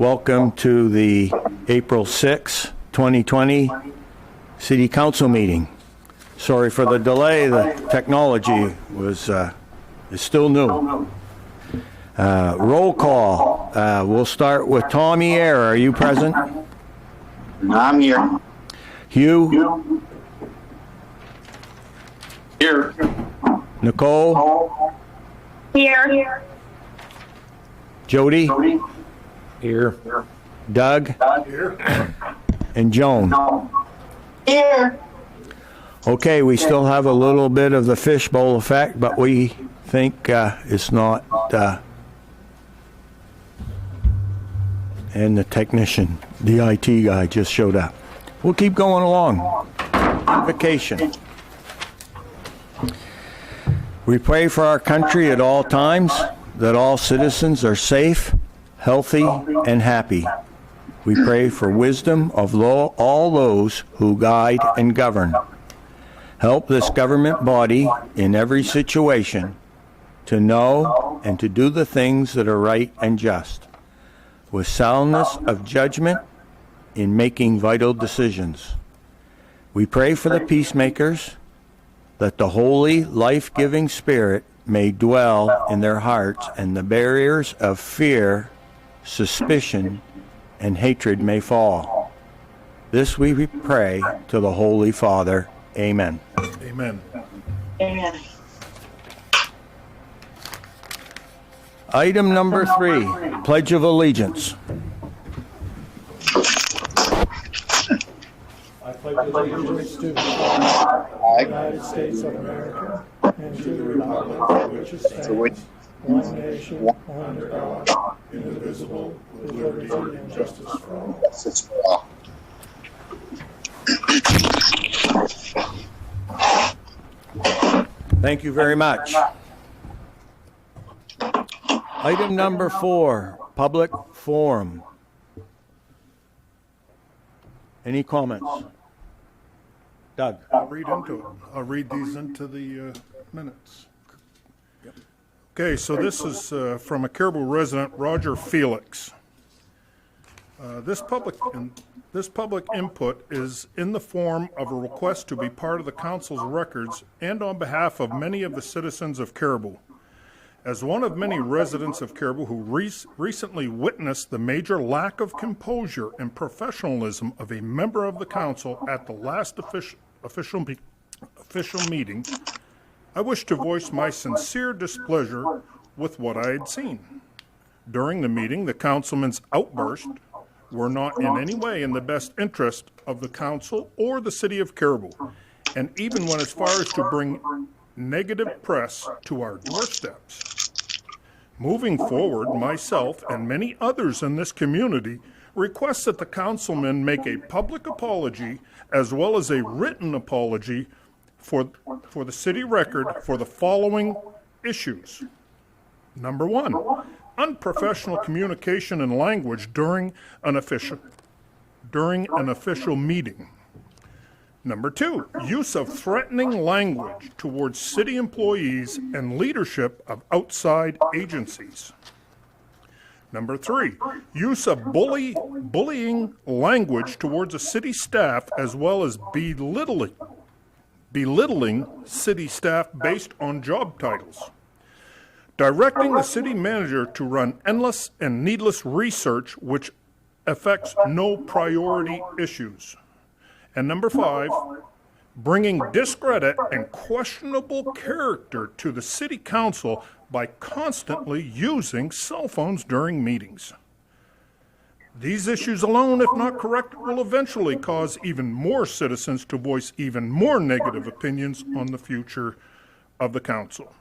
Welcome to the April 6, 2020 City Council meeting. Sorry for the delay. The technology is still new. Roll call. We'll start with Tommy Eyre. Are you present? I'm here. Hugh? Here. Nicole? Here. Jody? Here. Doug? Here. And Joan? Here. Okay, we still have a little bit of the fishbowl effect, but we think it's not. And the technician, the IT guy, just showed up. We'll keep going along. Vacation. We pray for our country at all times, that all citizens are safe, healthy, and happy. We pray for wisdom of all those who guide and govern. Help this government body in every situation to know and to do the things that are right and just, with soundness of judgment in making vital decisions. We pray for the peacemakers, that the holy, life-giving spirit may dwell in their hearts and the barriers of fear, suspicion, and hatred may fall. This we pray to the Holy Father. Amen. Amen. Amen. Item number 3, Pledge of Allegiance. I pledge allegiance to the flag of the United States of America and to the republic which stands one nation, under God, indivisible, with liberty and justice for all. Thank you very much. Item number 4, Public Forum. Any comments? Doug? I'll read these into the minutes. Okay, so this is from a Caribou resident, Roger Felix. This public input is in the form of a request to be part of the council's records and on behalf of many of the citizens of Caribou. As one of many residents of Caribou who recently witnessed the major lack of composure and professionalism of a member of the council at the last official meeting, I wish to voice my sincere displeasure with what I had seen. During the meeting, the councilman's outbursts were not in any way in the best interest of the council or the city of Caribou, and even went as far as to bring negative press to our doorsteps. Moving forward, myself and many others in this community request that the councilman make a public apology as well as a written apology for the city record for the following issues. Number 1, unprofessional communication and language during an official meeting. Number 2, use of threatening language towards city employees and leadership of outside agencies. Number 3, use of bullying language towards a city staff as well as belittling city staff based on job titles. Directing the city manager to run endless and needless research which affects no priority issues. And number 5, bringing discredit and questionable character to the city council by constantly using cell phones during meetings. These issues alone, if not corrected, will eventually cause even more citizens to voice even more negative opinions on the future of the council.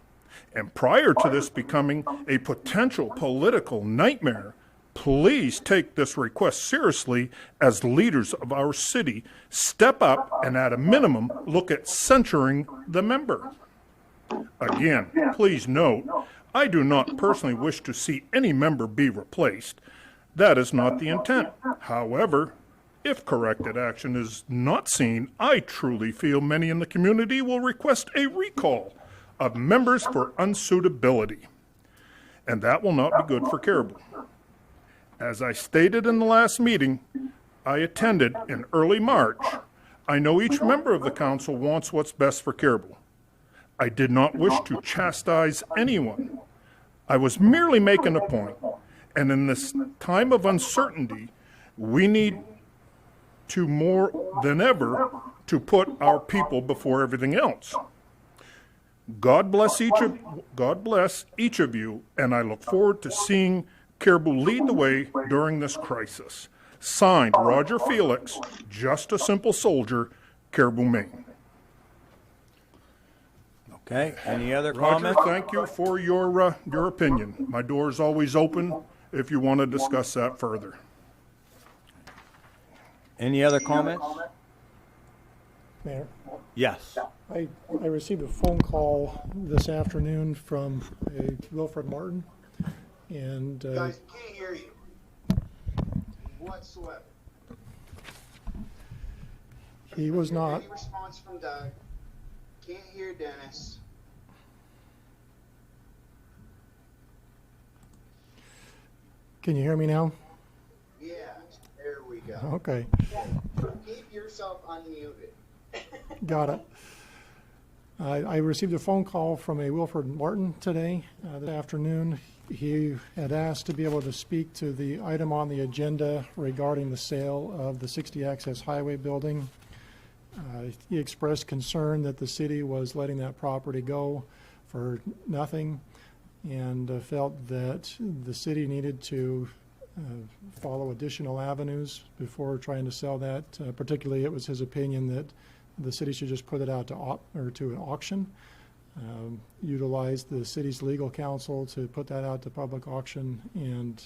And prior to this becoming a potential political nightmare, please take this request seriously as leaders of our city. Step up and at a minimum look at censuring the member. Again, please note, I do not personally wish to see any member be replaced. That is not the intent. However, if corrected action is not seen, I truly feel many in the community will request a recall of members for unsuitability. And that will not be good for Caribou. As I stated in the last meeting I attended in early March, I know each member of the council wants what's best for Caribou. I did not wish to chastise anyone. I was merely making a point. And in this time of uncertainty, we need to more than ever to put our people before everything else. God bless each of you, and I look forward to seeing Caribou lead the way during this crisis. Signed, Roger Felix, just a simple soldier, Caribou, Maine. Okay, any other Roger, comments? thank you for your opinion. My door is always open if you want to discuss that further. Any other comments? Mayor, Yes. I received a phone call this afternoon from a Wilfred Martin, and Guys, can't hear you whatsoever. he was not. Any response from Doug? Can't hear Dennis. Can you hear me now? Yeah, there we go. Okay, Keep yourself unmuted. got it. I received a phone call from a Wilfred Martin today, this afternoon. He had asked to be able to speak to the item on the agenda regarding the sale of the 60 Access Highway building. He expressed concern that the city was letting that property go for nothing, and felt that the city needed to follow additional avenues before trying to sell that. Particularly, it was his opinion that the city should just put it out to an auction. Utilize the city's legal counsel to put that out to public auction and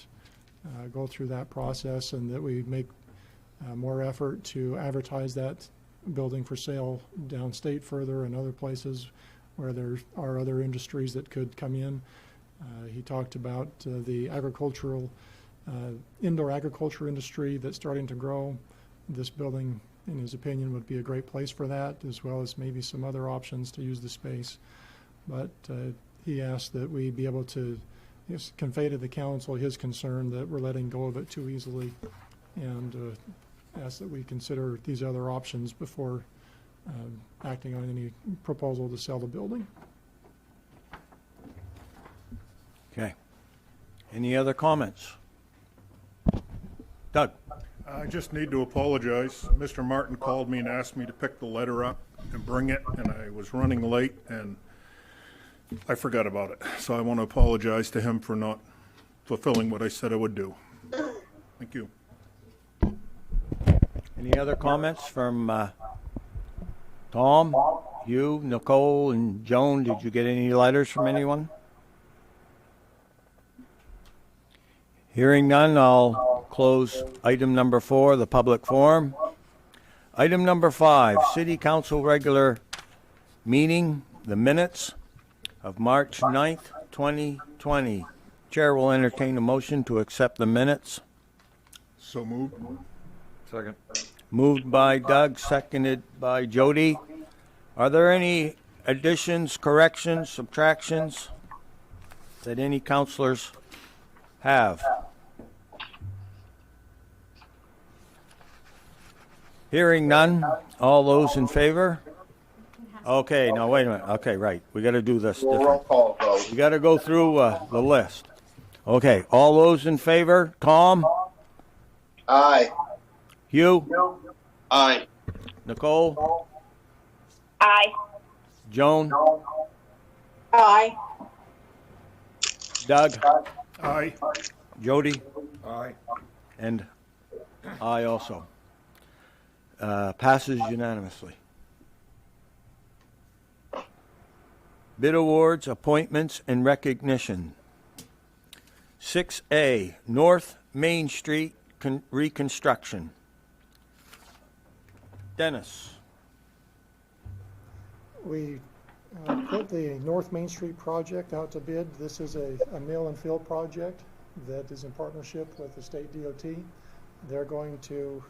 go through that process, and that we make more effort to advertise that building for sale downstate further and other places where there are other industries that could come in. He talked about the agricultural, indoor agriculture industry that's starting to grow. This building, in his opinion, would be a great place for that, as well as maybe some other options to use the space. But he asked that we be able to convey to the council his concern that we're letting go of it too easily, and asked that we consider these other options before acting on any proposal to sell the building. Okay. Any other comments? Doug? I just need to apologize. Mr. Martin called me and asked me to pick the letter up and bring it, and I was running late, and I forgot about it. So I want to apologize to him for not fulfilling what I said I would do. Thank you. Any other comments from Tom, you, Nicole, and Joan? Did you get any letters from anyone? Hearing none, I'll close item number 4, the public forum. Item number 5, City Council regular meeting, the minutes of March 9th, 2020. Chair will entertain a motion to accept the minutes. So moved. Second. Moved by Doug, seconded by Jody. Are there any additions, corrections, subtractions that any councilors have? Hearing none, all those in favor? Okay, now wait a minute. Okay, right. We got to do this Roll different. call vote. We got to go through the list. Okay, all those in favor? Tom? Aye. Hugh? Aye. Nicole? Aye. Joan? Aye. Doug? Aye. Jody? Aye. And I also. Passes unanimously. Bid awards, appointments, and recognition. 6A, North Main Street reconstruction. Dennis. We put the North Main Street project out to bid. This is a mill and fill project that is in partnership with the state DOT. They're going to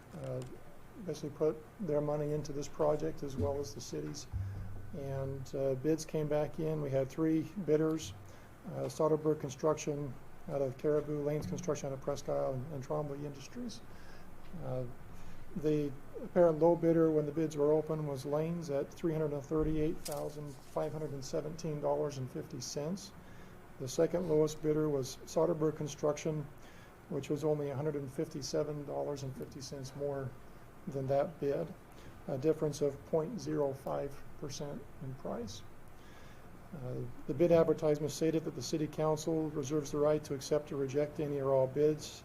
basically put their money into this project as well as the cities. And bids came back in. We had 3 bidders. Soderberg Construction out of Caribou, Lanes Construction out of Presque Isle, and Trombley Industries. The apparent low bidder when the bids were open was Lanes at $338,517.50. The second lowest bidder was Soderberg Construction, which was only $157.50 more than that bid, a difference of 0.05% in price. The bid advertisement stated that the City Council reserves the right to accept or reject any or all bids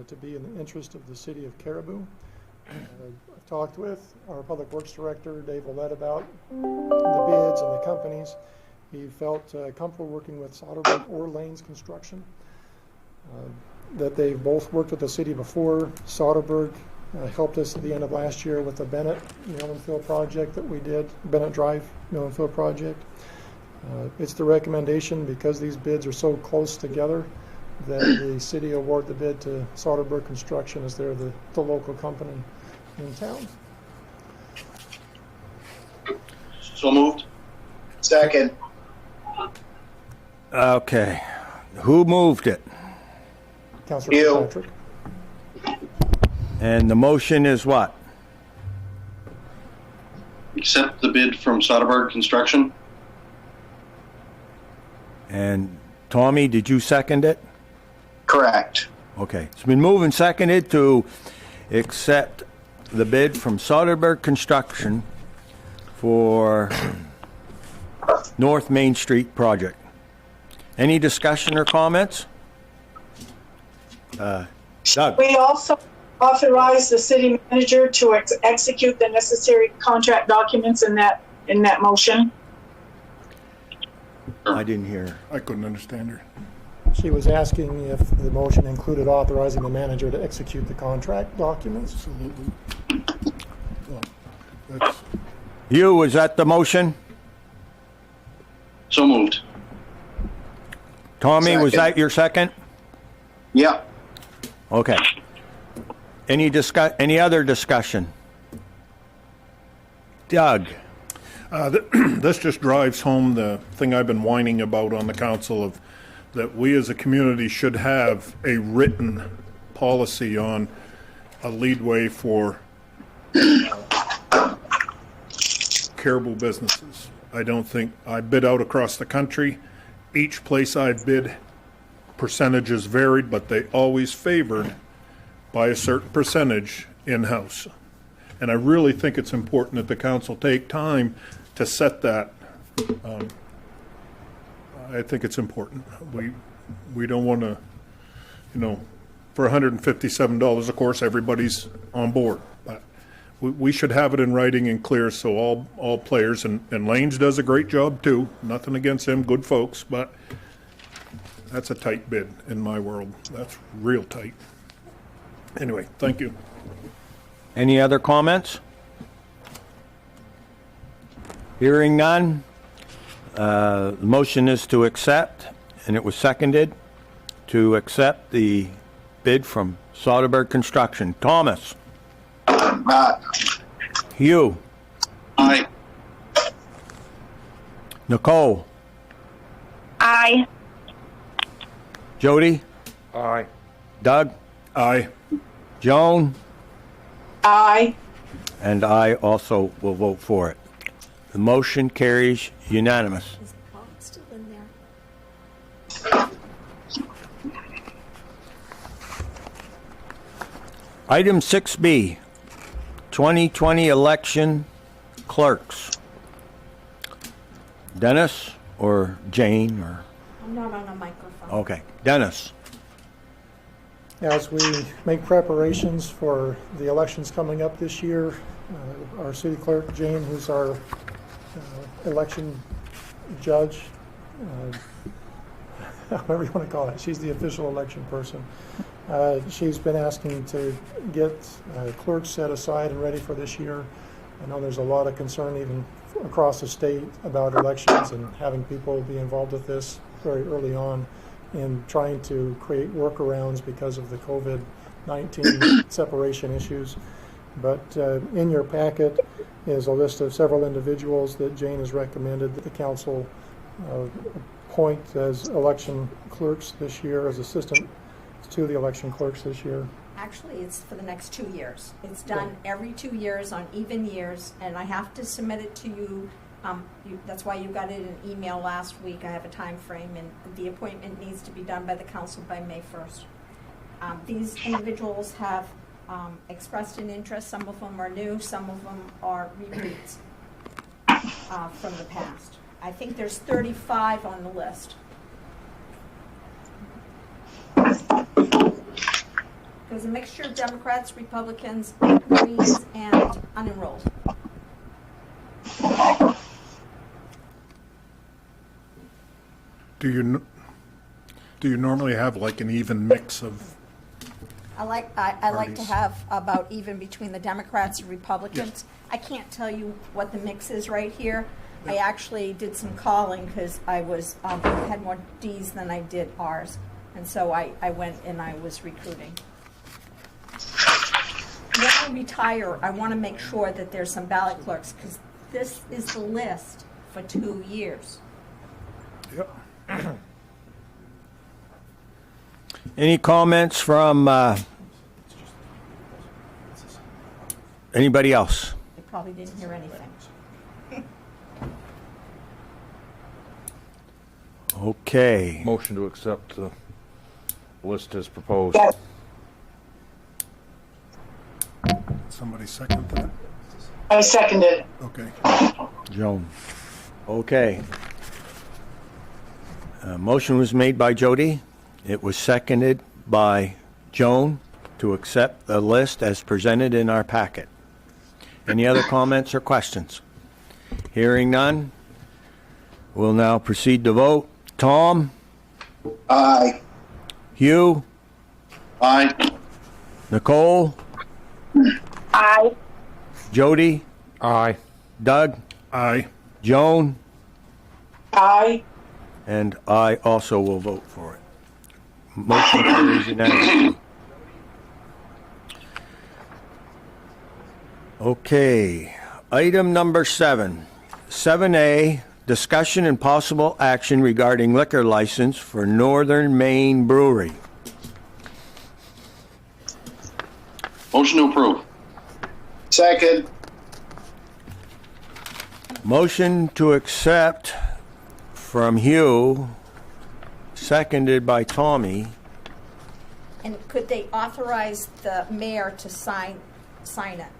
to be in the interest of the City of Caribou. I've talked with our Public Works Director, Dave Ouellette, about the bids and the companies. He felt comfortable working with Soderberg or Lanes Construction, that they've both worked with the city before. Soderberg helped us at the end of last year with the Bennett Mill and Fill project that we did, Bennett Drive Mill and Fill project. It's the recommendation, because these bids are so close together, that the city award the bid to Soderberg Construction as they're the local company in town. So moved. Second. Okay. Who moved it? Councilor You. Patrick. And the motion is what? Accept the bid from Soderberg Construction. And Tommy, did you second it? Correct. Okay. It's been moved and seconded to accept the bid from Soderberg Construction for North Main Street project. Any discussion or comments? Doug? We also authorize the city manager to execute the necessary contract documents in that motion. I didn't hear. I couldn't understand her. She was asking if the motion included authorizing the manager to execute the contract documents. Absolutely. Well, that's, You, was that the motion? So moved. Tommy, was Second. that your second? Yep. Okay. Any other discussion? Doug? this just drives home the thing I've been whining about on the council, of that we as a community should have a written policy on a leadway for Caribou businesses. I don't think, I bid out across the country. Each place I bid, percentages varied, but they always favored by a certain percentage in-house. And I really think it's important that the council take time to set that. I think it's important. We don't want to, for $157, of course, everybody's on board. But we should have it in writing and clear, so all players, and Lanes does a great job too. Nothing against them, good folks, but that's a tight bid in my world. That's real tight. Anyway, thank you. Any other comments? Hearing none. The motion is to accept, and it was seconded to accept the bid from Soderberg Construction. Thomas? Hugh? Aye. Nicole? Aye. Jody? Aye. Doug? Aye. Joan? Aye. And I also will vote for it. The motion carries unanimous. Is Bob still in there? Item 6B, 2020 election clerks. Dennis or Jane or, I'm not on a microphone. okay, Dennis. As we make preparations for the elections coming up this year, our city clerk, Jane, who's our election judge, whatever you want to call it, she's the official election person. She's been asking to get clerks set aside and ready for this year. I know there's a lot of concern even across the state about elections and having people be involved with this very early on, and trying to create workarounds because of the COVID-19 separation issues. But in your packet is a list of several individuals that Jane has recommended that the council appoint as election clerks this year, as assistant to the election clerks this year? Actually, it's for the next 2 years. It's done every 2 years on even years, and I have to submit it to you. That's why you got it in an email last week. I have a time frame, and the appointment needs to be done by the council by May 1st. These individuals have expressed an interest. Some of them are new, some of them are repeats from the past. I think there's 35 on the list. There's a mixture of Democrats, Republicans, Greens, and unenrolled. Do you normally have like an even mix of? I like to Parties. have about even between the Democrats and Republicans. I can't tell you what the mix is right here. I actually did some calling because I was had more Ds than I did Rs, and so I went and I was recruiting. When I retire, I want to make sure that there's some ballot clerks because this is the list for 2 years. Yep. Any comments from anybody else? You probably didn't hear anything. Okay. Motion to accept the list as proposed. Somebody second that? I second it. Okay. Joan. Okay. Motion was made by Jody. It was seconded by Joan to accept the list as presented in our packet. Any other comments or questions? Hearing none, we'll now proceed to vote. Tom? Aye. Hugh? Aye. Nicole? Aye. Jody? Aye. Doug? Aye. Joan? Aye. And I also will vote for it. Motion carries unanimously. Okay, item number 7. 7A, discussion and possible action regarding liquor license for Northern Maine Brewery. Motion to approve. Second. Motion to accept from Hugh, seconded by Tommy. And could they authorize the mayor to sign it?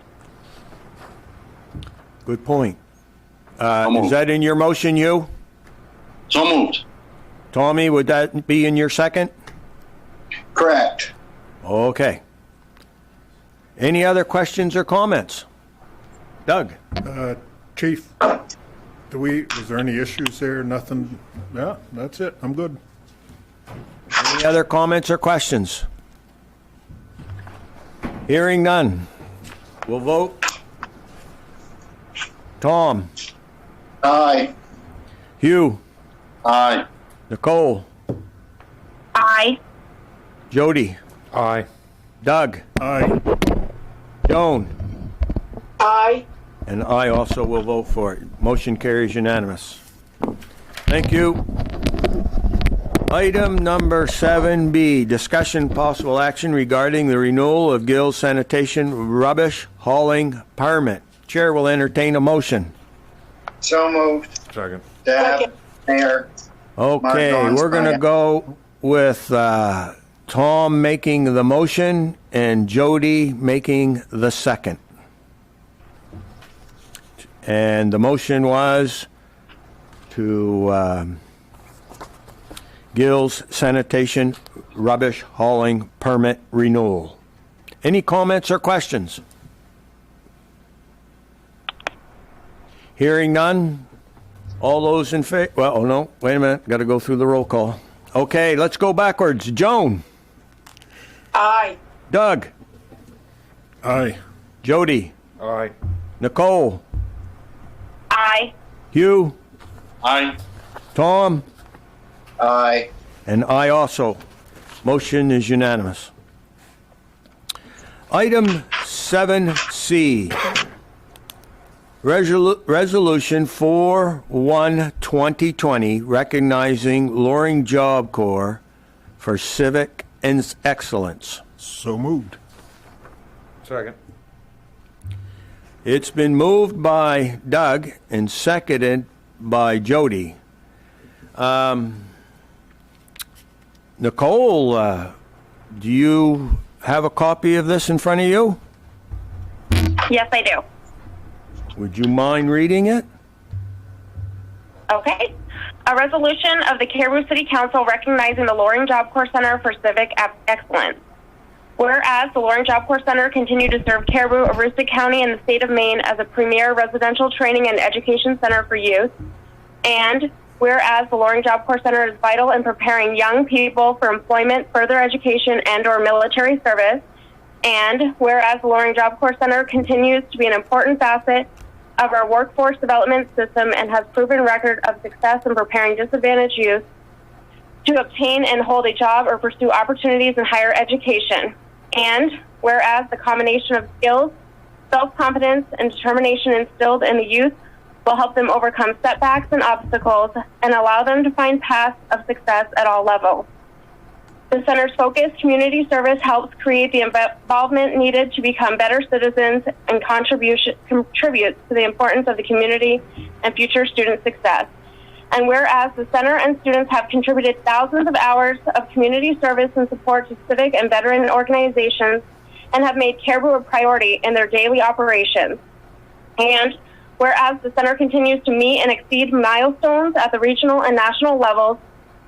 Good point. So moved. Is that in your motion, Hugh? So moved. Tommy, would that be in your second? Correct. Okay. Any other questions or comments? Doug? Chief, was there any issues there? Nothing? Yeah, that's it. I'm good. Any other comments or questions? Hearing none. We'll vote. Tom? Aye. Hugh? Aye. Nicole? Aye. Jody? Aye. Doug? Aye. Joan? Aye. And I also will vote for it. Motion carries unanimous. Thank you. Item number 7B, discussion possible action regarding the renewal of Gill's sanitation rubbish hauling permit. Chair will entertain a motion. So moved. Second. Dab. Second. Mayor. Okay, Mark we're going to Don's go with Tom making the motion and Jody making the second. And the motion was to Gill's sanitation rubbish hauling permit renewal. Any comments or questions? Hearing none. All those in favor? Well, oh no, wait a minute. Got to go through the roll call. Okay, let's go backwards. Joan? Aye. Doug? Aye. Jody? Aye. Nicole? Aye. Hugh? Aye. Tom? Aye. And I also. Motion is unanimous. Item 7C. Resolution 4-1-2020 recognizing Loring Job Corps for civic excellence. So moved. Second. It's been moved by Doug and seconded by Jody. Nicole, do you have a copy of this in front of you? Yes, I do. Would you mind reading it? Okay. A resolution of the Caribou City Council recognizing the Loring Job Corps Center for Civic Excellence. Whereas the Loring Job Corps Center continued to serve Caribou, Aroostook County, and the state of Maine as a premier residential training and education center for youth. And whereas the Loring Job Corps Center is vital in preparing young people for employment, further education, and/or military service. And whereas the Loring Job Corps Center continues to be an important facet of our workforce development system and has proven record of success in preparing disadvantaged youth to obtain and hold a job or pursue opportunities in higher education. And whereas the combination of skills, self-confidence, and determination instilled in the youth will help them overcome setbacks and obstacles and allow them to find paths of success at all levels. The center's focused community service helps create the involvement needed to become better citizens and contributes to the importance of the community and future student success. And whereas the center and students have contributed thousands of hours of community service and support to civic and veteran organizations and have made Caribou a priority in their daily operations. And whereas the center continues to meet and exceed milestones at the regional and national levels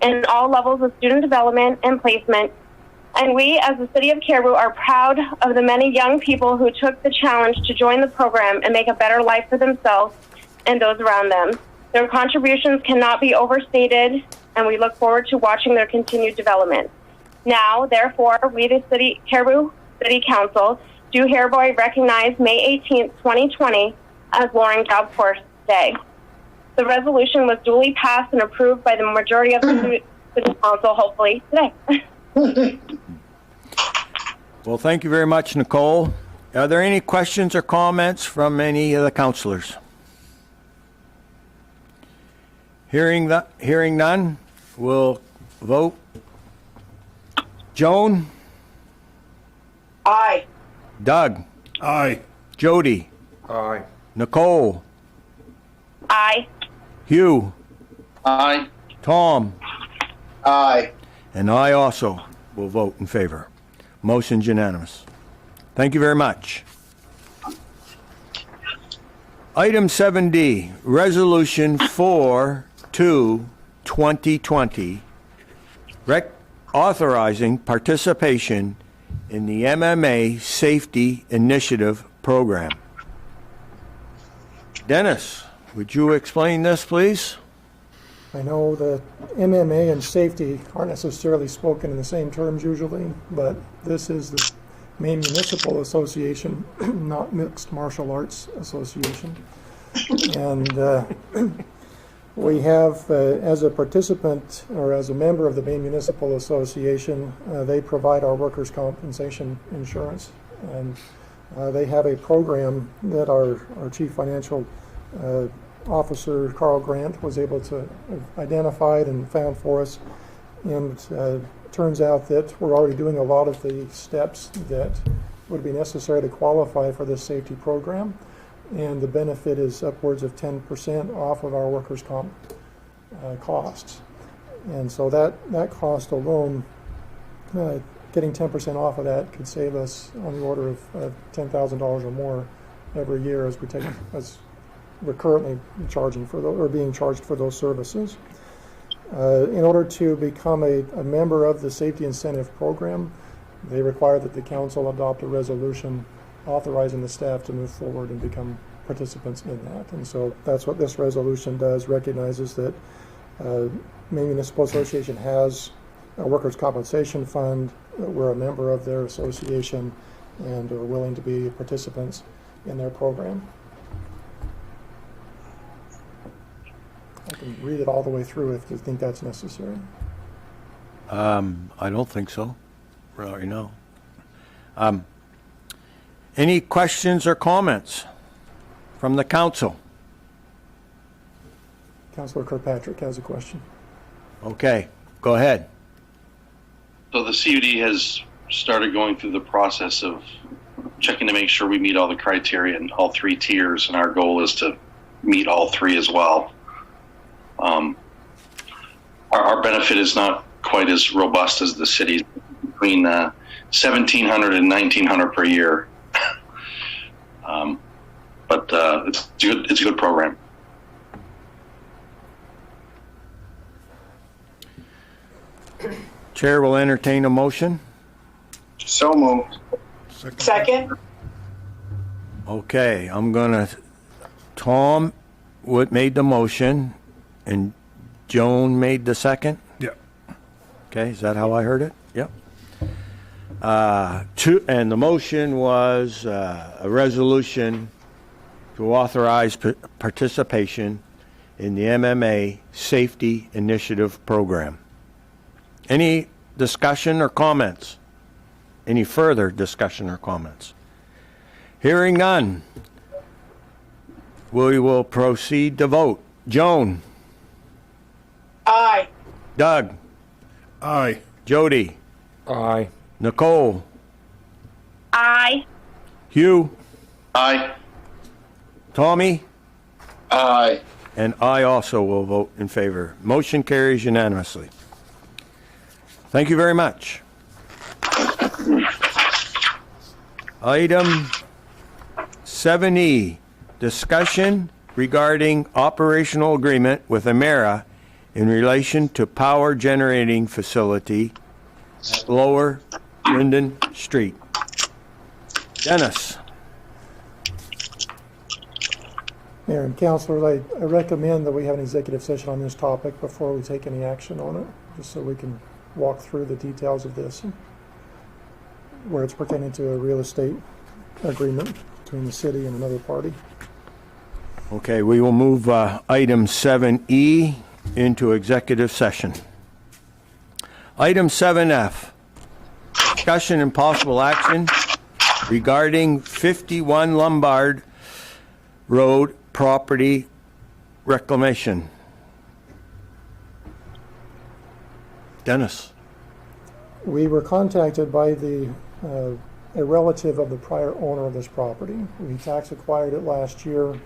in all levels of student development and placement. And we, as the City of Caribou, are proud of the many young people who took the challenge to join the program and make a better life for themselves and those around them. Their contributions cannot be overstated, and we look forward to watching their continued development. Now, therefore, we, the Caribou City Council, do hereby recognize May 18th, 2020 as Loring Job Corps Day. The resolution was duly passed and approved by the majority of the City Council, hopefully today. Well, thank you very much, Nicole. Are there any questions or comments from any of the councilors? Hearing none, we'll vote. Joan? Aye. Doug? Aye. Jody? Aye. Nicole? Aye. Hugh? Aye. Tom? Aye. And I also will vote in favor. Motion's unanimous. Thank you very much. Item 7D, Resolution 4-2-2020, authorizing participation in the MMA Safety Initiative Program. Dennis, would you explain this, please? I know that MMA and safety aren't necessarily spoken in the same terms usually, but this is the Maine Municipal Association, not Mixed Martial Arts Association. And we have, as a participant or as a member of the Maine Municipal Association, they provide our workers' compensation insurance. And they have a program that our Chief Financial Officer Carl Grant was able to identify and found for us, and turns out that we're already doing a lot of the steps that would be necessary to qualify for this safety program, and the benefit is upwards of 10% off of our workers' comp costs. And so that cost alone, getting 10% off of that could save us on the order of $10,000 or more every year as we're currently charging for those, or being charged for those services. In order to become a member of the Safety Incentive Program, they require that the council adopt a resolution authorizing the staff to move forward and become participants in that. And so that's what this resolution does, recognizes that Maine Municipal Association has a workers' compensation fund, we're a member of their association, and are willing to be participants in their program. I can read it all the way through if you think that's necessary. I don't think so. Right, no. Any questions or comments? from the council? Councilor Kirkpatrick has a question. Okay, go ahead. So the CUD has started going through the process of checking to make sure we meet all the criteria in all three tiers, and our goal is to meet all three as well. Our benefit is not quite as robust as the city's, between $1,700 and $1,900 per year. But it's a good program. Chair will entertain a motion. So moved. Second? Okay, Tom made the motion and Joan made the second? Yeah. Okay, is that how I heard it? Yep. And the motion was a resolution to authorize participation in the MMA Safety Initiative Program. Any discussion or comments? Any further discussion or comments? Hearing none, we will proceed to vote. Joan? Aye. Doug? Aye. Jody? Aye. Nicole? Aye. Hugh? Aye. Tommy? Aye. And I also will vote in favor. Motion carries unanimously. Thank you very much. Item 7E, discussion regarding operational agreement with Emera in relation to power generating facility at Lower Linden Street. Dennis. Mayor and councilors, I recommend that we have an executive session on this topic before we take any action on it, just so we can walk through the details of this, where it's pertaining to a real estate agreement between the city and another party. Okay, we will move item 7E into executive session. Item 7F, discussion and possible action regarding 51 Lombard Road property reclamation. Dennis. We were contacted by a relative of the prior owner of this property. We tax acquired it last year,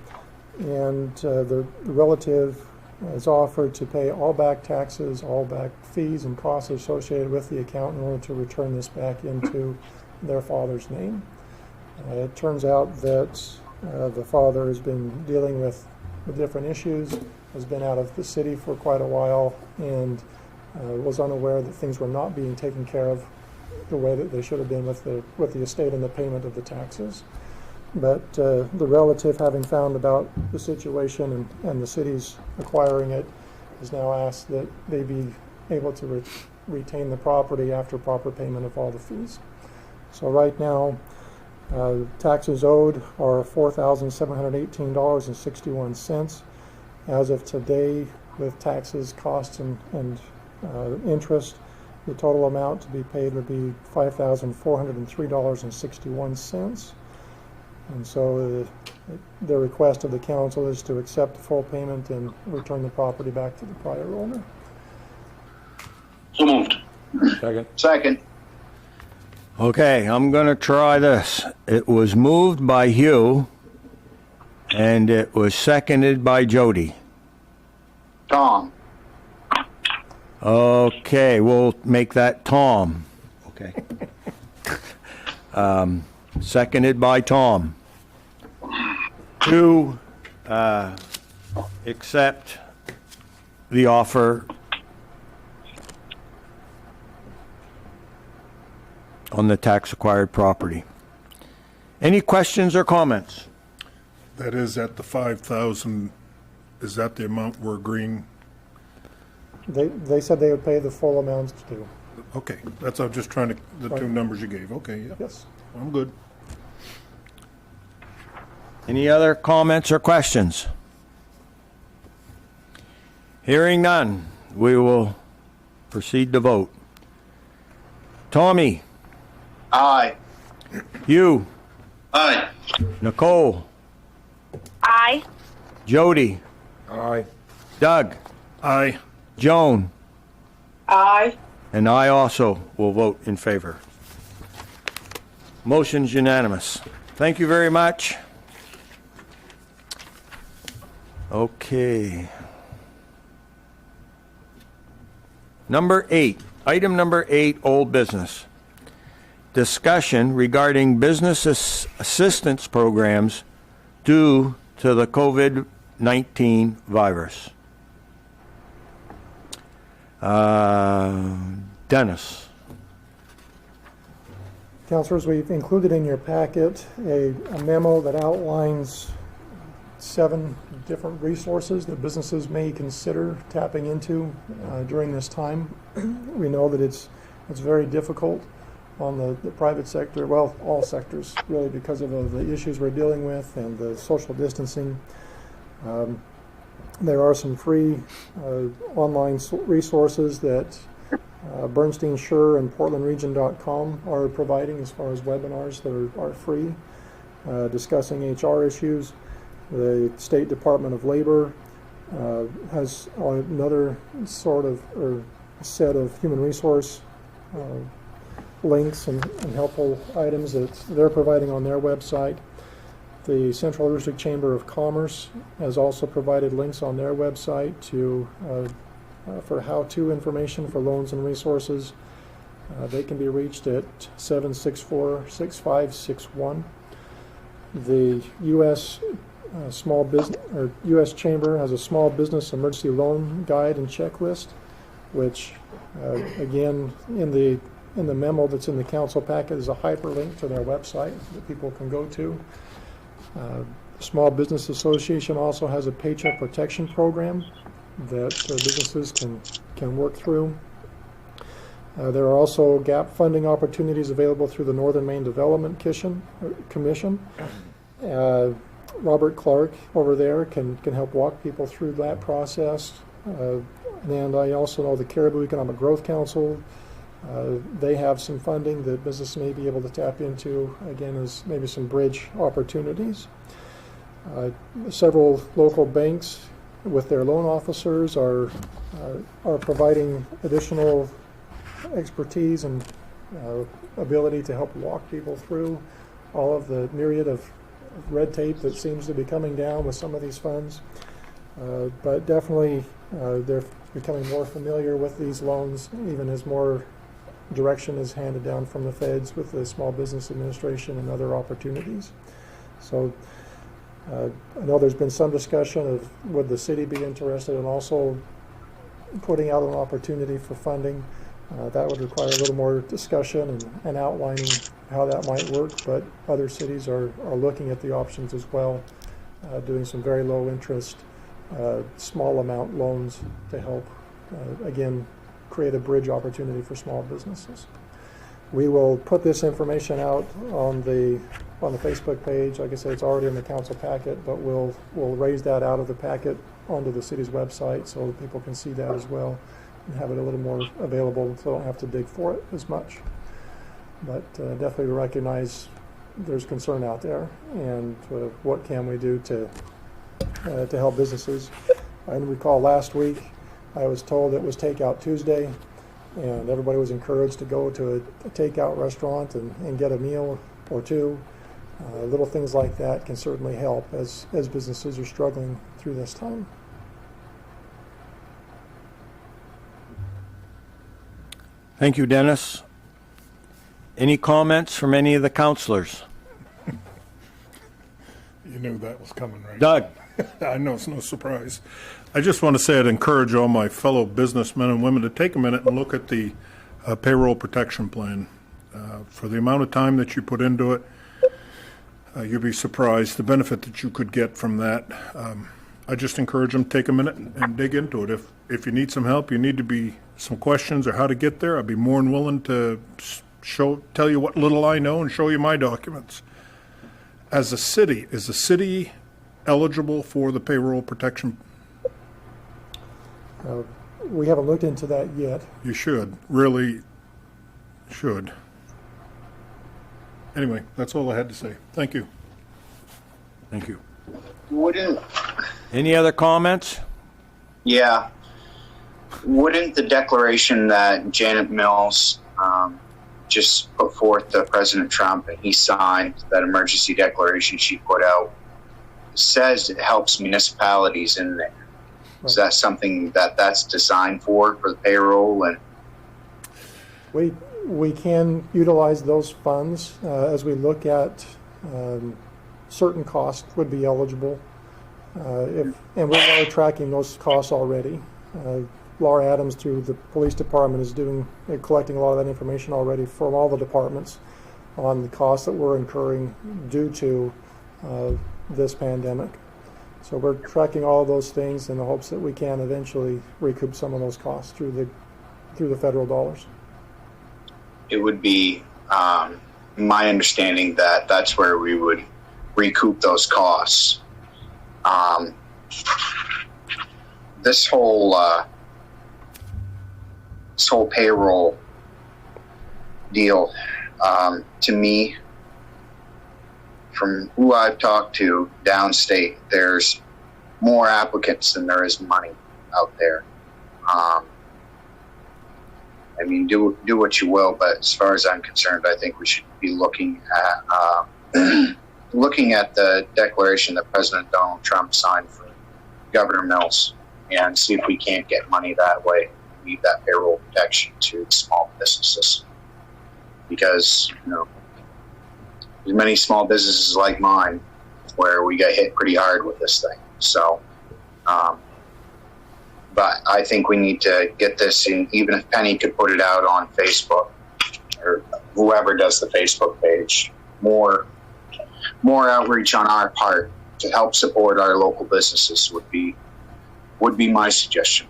and the relative has offered to pay all back taxes, all back fees and costs associated with the account in order to return this back into their father's name. It turns out that the father has been dealing with different issues, has been out of the city for quite a while, and was unaware that things were not being taken care of the way that they should have been with the estate and the payment of the taxes. But the relative, having found about the situation and the city's acquiring it, has now asked that they be able to retain the property after proper payment of all the fees. So right now, taxes owed are $4,718.61. As of today, with taxes, costs, and interest, the total amount to be paid would be $5,403.61. And so the request of the council is to accept the full payment and return the property back to the prior owner. So moved. Second. Second. Okay, I'm going to try this. It was moved by Hugh, and it was seconded by Jody. Tom. Okay, we'll make that Tom. Okay. Seconded by Tom. To accept the offer on the tax acquired property. Any questions or comments? That is at the 5,000, is that the amount we're agreeing? They said they would pay the full amount due. Okay, that's, I'm just trying to, the two numbers you gave, okay, yeah. Yes. I'm good. Any other comments or questions? Hearing none, we will proceed to vote. Tommy? Aye. Hugh? Aye. Nicole? Aye. Aye. Jody, Aye. Doug, Aye. Joan, Aye. and I also will vote in favor. Motion's unanimous. Thank you very much. Okay. Number 8, item number 8, old business. Discussion regarding business assistance programs due to the COVID-19 virus. Dennis. Councilors, we've included in your packet a memo that outlines 7 different resources that businesses may consider tapping into during this time. We know that it's very difficult on the private sector, well, all sectors, really, because of the issues we're dealing with and the social distancing. There are some free online resources that Bernstein Sure and PortlandRegion.com are providing as far as webinars that are free, discussing HR issues. The State Department of Labor has another sort of or set of human resource links and helpful items that they're providing on their website. The Central Aroostook Chamber of Commerce has also provided links on their website to for how-to information for loans and resources. They can be reached at 764-6561. The U.S. Small Business or U.S. Chamber has a small business emergency loan guide and checklist, which again in the memo that's in the council packet is a hyperlink to their website that people can go to. Small Business Association also has a paycheck protection program that businesses can work through. There are also gap funding opportunities available through the Northern Maine Development Commission. Robert Clark over there can help walk people through that process. And I also know the Caribou Economic Growth Council, they have some funding that business may be able to tap into, again, as maybe some bridge opportunities. Several local banks with their loan officers are providing additional expertise and ability to help walk people through all of the myriad of red tape that seems to be coming down with some of these funds. But definitely they're becoming more familiar with these loans, even as more direction is handed down from the feds with the Small Business Administration and other opportunities. So I know there's been some discussion of would the city be interested in also putting out an opportunity for funding. That would require a little more discussion and outlining how that might work, but other cities are looking at the options as well, doing some very low interest, small amount loans to help, again, create a bridge opportunity for small businesses. We will put this information out on the Facebook page. Like I said, it's already in the council packet, but we'll raise that out of the packet onto the city's website so that people can see that as well and have it a little more available so they don't have to dig for it as much. But definitely recognize there's concern out there, and what can we do to help businesses. I recall last week I was told it was Takeout Tuesday, and everybody was encouraged to go to a takeout restaurant and get a meal or two. Little things like that can certainly help as businesses are struggling through this time. Thank you, Dennis. Any comments from any of the councilors? You knew that was coming, right? Doug? I know, it's no surprise. I just want to say I'd encourage all my fellow businessmen and women to take a minute and look at the payroll protection plan. For the amount of time that you put into it, you'll be surprised the benefit that you could get from that. I just encourage them to take a minute and dig into it. If you need some help, you need to be some questions or how to get there, I'd be more than willing to tell you what little I know and show you my documents. As a city, is the city eligible for the payroll protection? We haven't looked into that yet. You should, really should. Anyway, that's all I had to say. Thank you. Thank you. Wouldn't, Any other comments? yeah, wouldn't the declaration that Janet Mills just put forth to President Trump and he signed, that emergency declaration she put out, says it helps municipalities in there? Is that something that's designed for the payroll? And We can utilize those funds as we look at certain costs would be eligible. And we are tracking those costs already. Laura Adams through the police department is collecting a lot of that information already from all the departments on the costs that we're incurring due to this pandemic. So we're tracking all of those things in the hopes that we can eventually recoup some of those costs through the federal dollars. it would be my understanding that that's where we would recoup those costs. This whole payroll deal, to me, from who I've talked to downstate, there's more applicants than there is money out there. I mean, do what you will, but as far as I'm concerned, I think we should be looking at the declaration that President Donald Trump signed for Governor Mills and see if we can't get money that way. We need that payroll protection to small businesses, because there's many small businesses like mine where we got hit pretty hard with this thing. So, but I think we need to get this in, even if Penny could put it out on Facebook or whoever does the Facebook page, more outreach on our part to help support our local businesses would be my suggestion.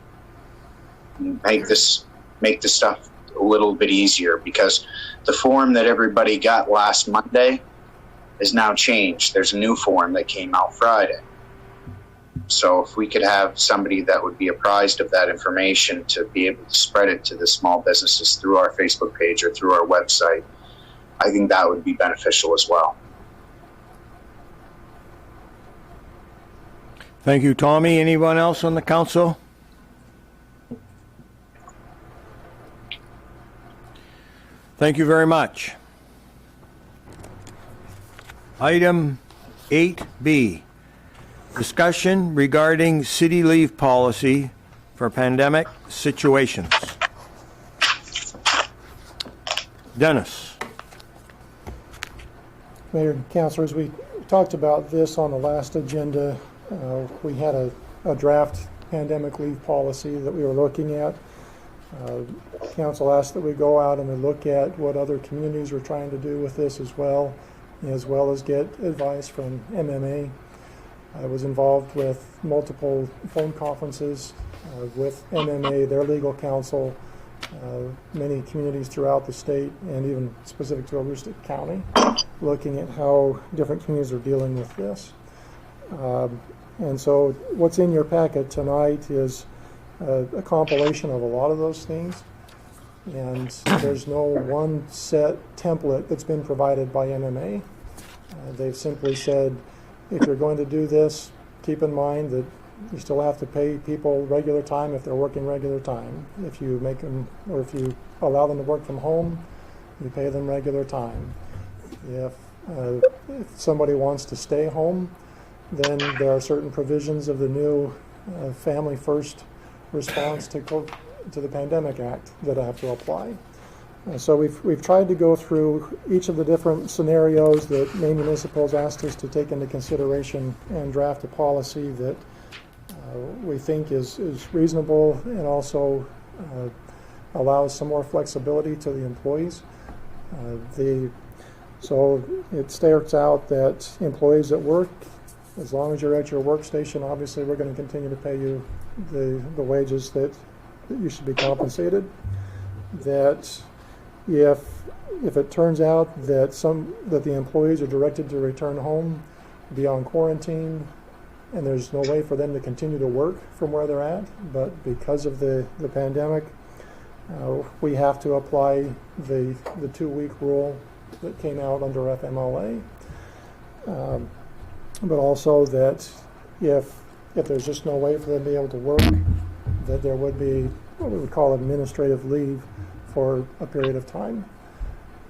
Make this stuff a little bit easier, because the form that everybody got last Monday has now changed. There's a new form that came out Friday. So if we could have somebody that would be apprised of that information to be able to spread it to the small businesses through our Facebook page or through our website, I think that would be beneficial as well. Thank you, Tommy. Anyone else on the council? Thank you very much. Item 8B, discussion regarding city leave policy for pandemic situations. Dennis. Mayor and councilors, we talked about this on the last agenda. We had a draft pandemic leave policy that we were looking at. Council asked that we go out and we look at what other communities were trying to do with this as well as get advice from MMA. I was involved with multiple phone conferences with MMA, their legal counsel, many communities throughout the state, and even specific to Aroostook County, looking at how different communities are dealing with this. And so what's in your packet tonight is a compilation of a lot of those things, and there's no one set template that's been provided by MMA. They've simply said, if you're going to do this, keep in mind that you still have to pay people regular time if they're working regular time. If you make them, or if you allow them to work from home, you pay them regular time. If somebody wants to stay home, then there are certain provisions of the new Family First response to the Pandemic Act that have to apply. So we've tried to go through each of the different scenarios that Maine Municipals asked us to take into consideration and draft a policy that we think is reasonable and also allows some more flexibility to the employees. So it starts out that employees at work, as long as you're at your workstation, obviously we're going to continue to pay you the wages that you should be compensated. That if it turns out that the employees are directed to return home, be on quarantine, and there's no way for them to continue to work from where they're at, but because of the pandemic, we have to apply the 2-week rule that came out under FMLA. but also that if there's just no way for them to be able to work, that there would be what we would call administrative leave for a period of time.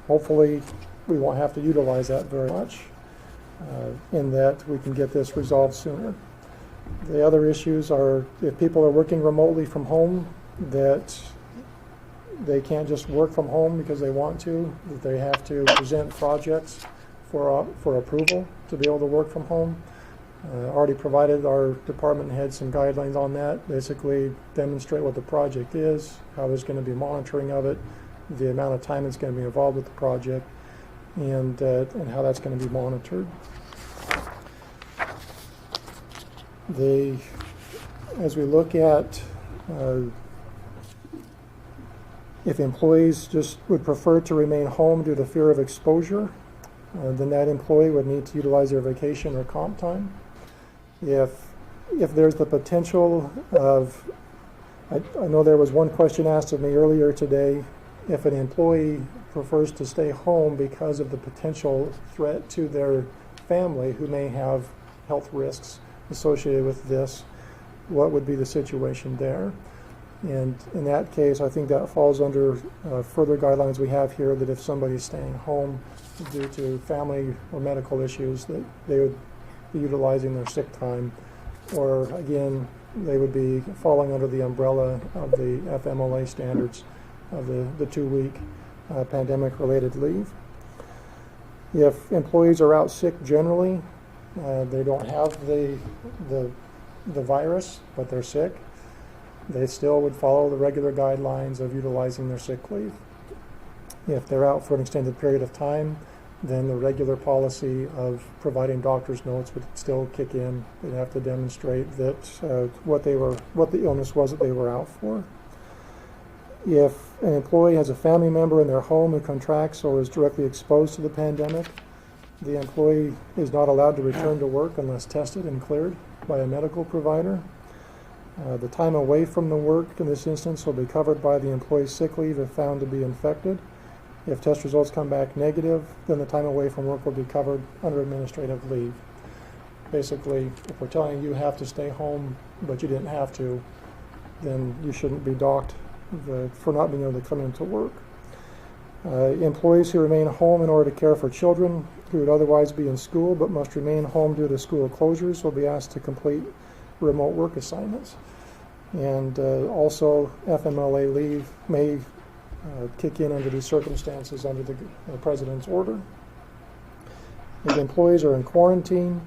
Hopefully, we won't have to utilize that very much, in that we can get this resolved sooner. The other issues are if people are working remotely from home, that they can't just work from home because they want to, that they have to present projects for approval to be able to work from home. Already provided our department head some guidelines on that, basically demonstrate what the project is, how there's going to be monitoring of it, the amount of time that's going to be involved with the project, and how that's going to be monitored. As we look at if employees just would prefer to remain home due to fear of exposure, then that employee would need to utilize their vacation or comp time. If there's the potential of, I know there was one question asked of me earlier today, if an employee prefers to stay home because of the potential threat to their family who may have health risks associated with this, what would be the situation there? And in that case, I think that falls under further guidelines we have here, that if somebody's staying home due to family or medical issues, that they would be utilizing their sick time, or again, they would be falling under the umbrella of the FMLA standards of the 2-week pandemic-related leave. If employees are out sick generally, they don't have the virus, but they're sick, they still would follow the regular guidelines of utilizing their sick leave. If they're out for an extended period of time, then the regular policy of providing doctor's notes would still kick in. They'd have to demonstrate that what the illness was that they were out for. If an employee has a family member in their home who contracts or is directly exposed to the pandemic, the employee is not allowed to return to work unless tested and cleared by a medical provider. The time away from the work in this instance will be covered by the employee's sick leave if found to be infected. If test results come back negative, then the time away from work will be covered under administrative leave. Basically, if we're telling you have to stay home, but you didn't have to, then you shouldn't be docked for not being able to come into work. Employees who remain home in order to care for children who would otherwise be in school but must remain home due to school closures will be asked to complete remote work assignments. And also, FMLA leave may kick in under these circumstances under the President's order. If employees are in quarantine,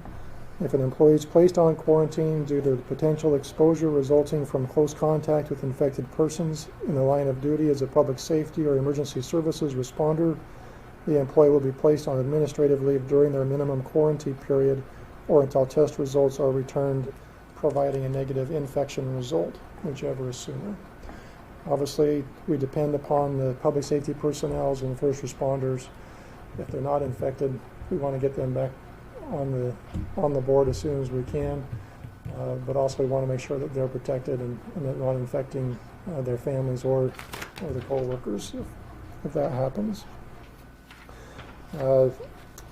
if an employee is placed on quarantine due to potential exposure resulting from close contact with infected persons in the line of duty as a public safety or emergency services responder, the employee will be placed on administrative leave during their minimum quarantine period or until test results are returned, providing a negative infection result, whichever is sooner. Obviously, we depend upon the public safety personnel and first responders. If they're not infected, we want to get them back on the board as soon as we can, but also we want to make sure that they're protected and they're not infecting their families or the co-workers if that happens.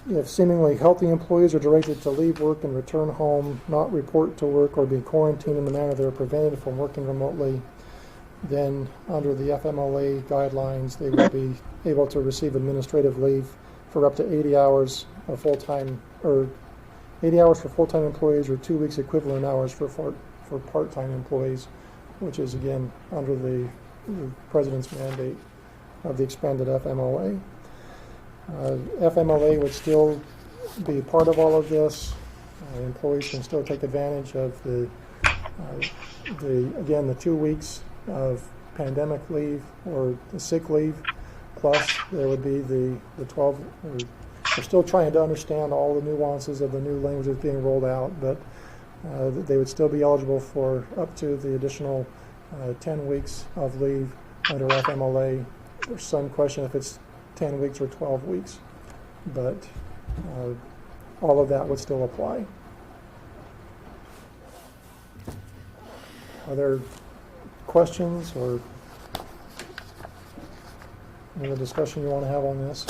If seemingly healthy employees are directed to leave work and return home, not report to work, or be quarantined in the manner they are prevented from working remotely, then under the FMLA guidelines, they will be able to receive administrative leave for up to 80 hours of full-time, or 80 hours for full-time employees, or 2 weeks equivalent hours for part-time employees, which is again under the President's mandate of the expanded FMLA. FMLA would still be part of all of this. Employees can still take advantage of the 2 weeks of pandemic leave or the sick leave, plus there would be the 12. We're still trying to understand all the nuances of the new language that's being rolled out, but they would still be eligible for up to the additional 10 weeks of leave under FMLA. There's some question if it's 10 weeks or 12 weeks, but all of that would still apply. Are there questions or any other discussion you want to have on this?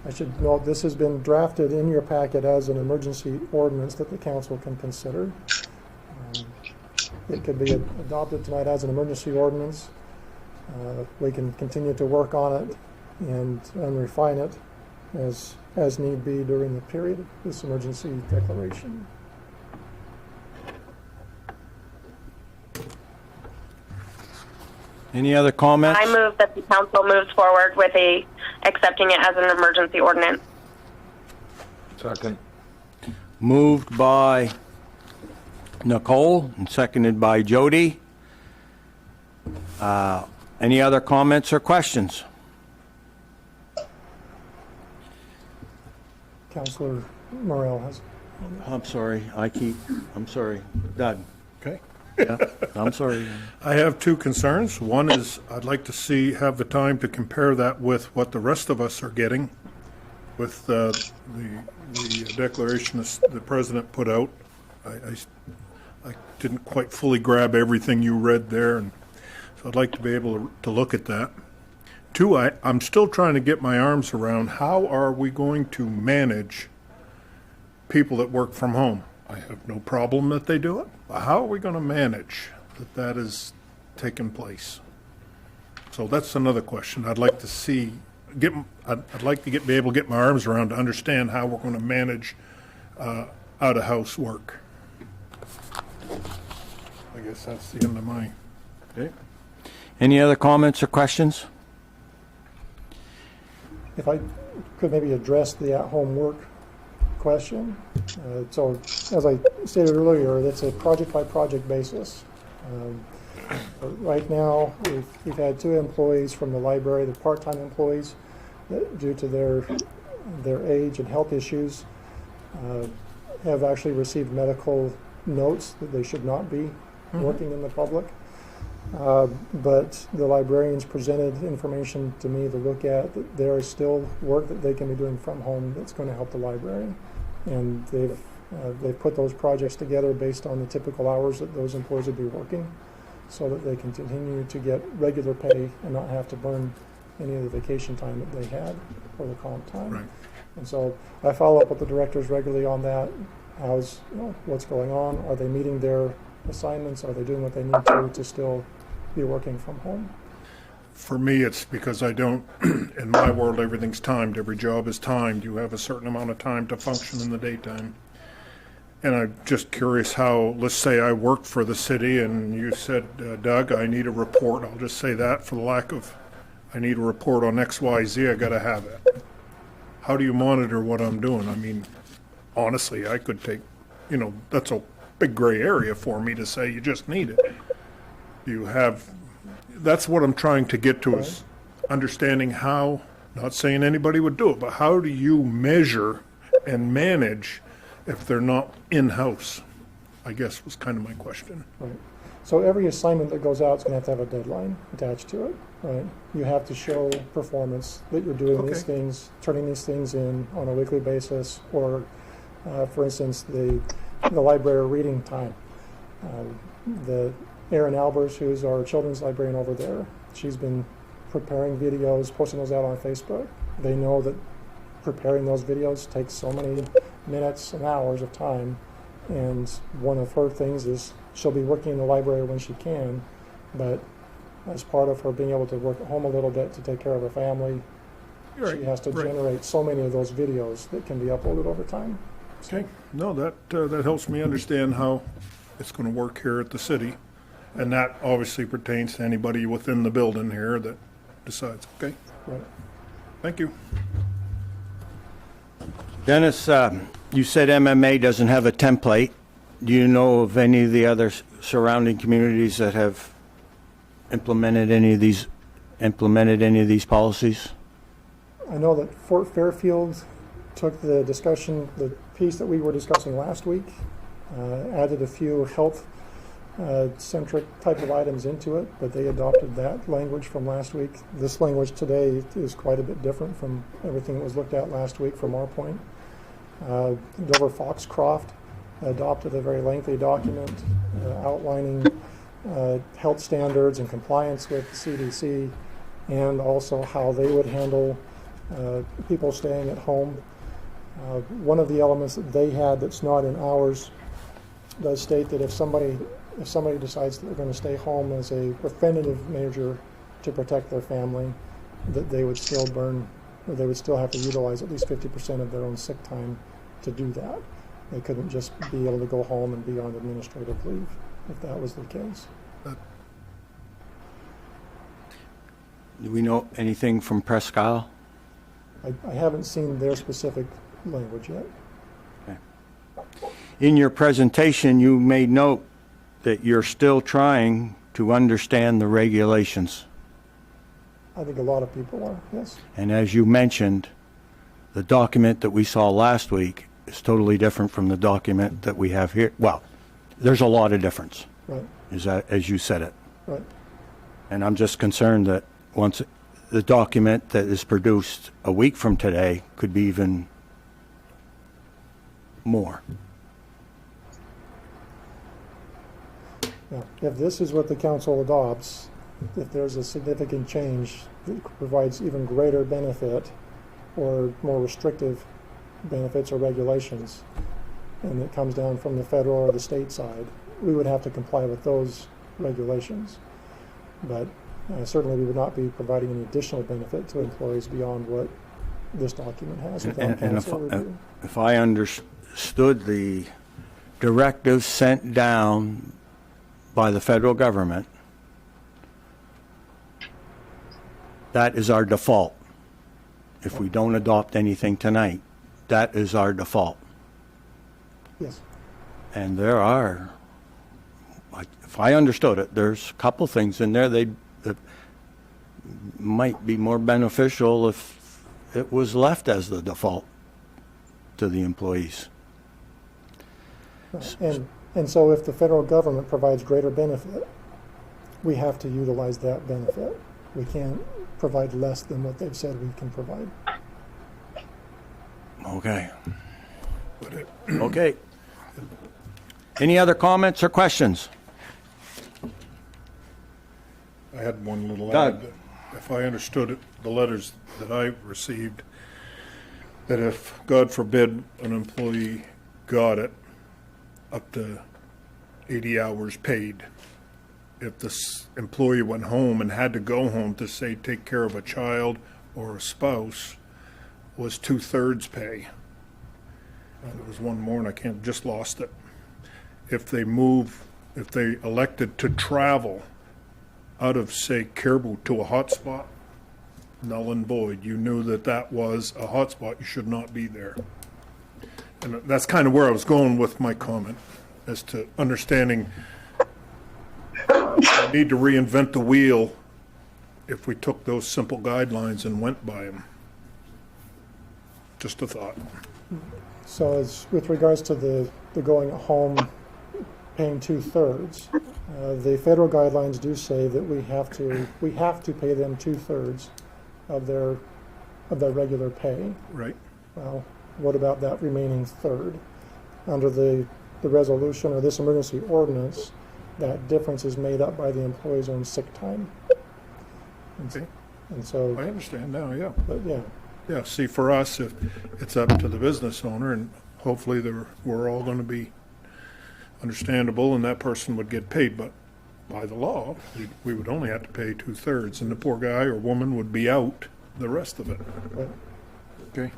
I should note this has been drafted in your packet as an emergency ordinance that the council can consider. It could be adopted tonight as an emergency ordinance. We can continue to work on it and refine it as need be during the period of this emergency declaration. Any other comments? I move that the council moves forward with accepting it as an emergency ordinance. Second. Moved by Nicole and seconded by Jody. Any other comments or questions? Councillor Morrell has. I'm sorry. I'm sorry. Doug. Okay. Yeah, I'm sorry. I have two concerns. One is I'd like to have the time to compare that with what the rest of us are getting with the declaration the president put out. I didn't quite fully grab everything you read there, and so I'd like to be able to look at that. Two, I'm still trying to get my arms around how are we going to manage people that work from home. I have no problem that they do it, but how are we going to manage that is taking place? So that's another question. I'd like to I'd like to be able to get my arms around to understand how we're going to manage out-of-house work. I guess that's the end of mine. Okay. Any other comments or questions? If I could maybe address the at-home work question. So, as I stated earlier, it's a project-by-project basis. Right now, we've had 2 employees from the library, the part-time employees, that due to their age and health issues, have actually received medical notes that they should not be working in the public. But the librarians presented information to me to look at that there is still work that they can be doing from home that's going to help the library. And they've put those projects together based on the typical hours that those employees would be working so that they can continue to get regular pay and not have to burn any of the vacation time that they had or the comp time. Right. And so I follow up with the directors regularly on that. What's going on? Are they meeting their assignments? Are they doing what they need to still be working from home? For me, it's because I don't, in my world, everything's timed. Every job is timed. You have a certain amount of time to function in the daytime. And I'm just curious how, let's say I worked for the city and you said, Doug, I need a report. I'll just say that for the lack of, I need a report on X, Y, Z, I gotta have it. How do you monitor what I'm doing? I mean, honestly, I could take, that's a big gray area for me to say you just need it. That's what I'm trying to get to is understanding how, not saying anybody would do it, but how do you measure and manage if they're not in-house, I guess was kind of my question. Right. So every assignment that goes out is going to have a deadline attached to it, right? You have to show performance that you're doing these things, turning these things in on a weekly basis, or, for instance, the library reading time. Erin Albers, who's our children's librarian over there, she's been preparing videos, posting those out on Facebook. They know that preparing those videos takes so many minutes and hours of time, and one of her things is she'll be working in the library when she can, but as part of her being able to work at home a little bit to take care of her family, she has to generate so many of those videos that can be uploaded over time. Okay, no, that helps me understand how it's going to work here at the city. And that obviously pertains to anybody within the building here that decides. Okay. Right. Thank you. Dennis, you said MMA doesn't have a template. Do you know of any of the other surrounding communities that have implemented any of these policies? I know that Fort Fairfield took the piece that we were discussing last week, added a few health centric type of items into it, but they adopted that language from last week. This language today is quite a bit different from everything that was looked at last week from our point. Dover Foxcroft adopted a very lengthy document outlining health standards and compliance with the CDC, and also how they would handle people staying at home. One of the elements that they had that's not in ours does state that if somebody decides that they're going to stay home as a preventative measure to protect their family, that they would still have to utilize at least 50% of their own sick time to do that. They couldn't just be able to go home and be on administrative leave if that was the case. Do we know anything from Presque Isle? I haven't seen their specific language yet. In your presentation, you made note that you're still trying to understand the regulations. I think a lot of people are, yes. And as you mentioned, the document that we saw last week is totally different from the document that we have here. Well, there's a lot of difference, Right, as you said it. right. And I'm just concerned that once the document that is produced a week from today could be even more. Now, if this is what the council adopts, if there's a significant change that provides even greater benefit or more restrictive benefits or regulations, and it comes down from the federal or the state side, we would have to comply with those regulations. But certainly we would not be providing any additional benefit to employees beyond what this document has without council review. If I understood the directive sent down by the federal government, that is our default. If we don't adopt anything tonight, that is our default. Yes, And there are, if I understood it, there's a couple things in there that might be more beneficial if it was left as the default to the employees. and so if the federal government provides greater benefit, we have to utilize that benefit. We can't provide less than what they've said we can provide. Okay. Okay. Any other comments or questions? I had one little Doug. add. That if I understood it, the letters that I received, that if, God forbid, an employee got it up to 80 hours paid, if this employee went home and had to go home to, say, take care of a child or a spouse, was 2/3 pay. And there was one more, and I just lost it. If they elected to travel out of, say, Caribou to a hotspot, null and void. You knew that that was a hotspot. You should not be there. And that's kind of where I was going with my comment, as to understanding the need to reinvent the wheel if we took those simple guidelines and went by them. Just a thought. So as with regards to the going home paying 2/3, the federal guidelines do say that we have to pay them 2/3 of their regular pay. Right. Well, what about that remaining third? Under the resolution or this emergency ordinance, that difference is made up by the employee's own sick time. Okay. And so, I understand now, yeah. but yeah, Yeah, see, for us, if it's up to the business owner, and hopefully we're all going to be understandable, and that person would get paid, but by the law, we would only have to pay 2/3, and the poor guy or woman would be out the rest of it. right. Okay.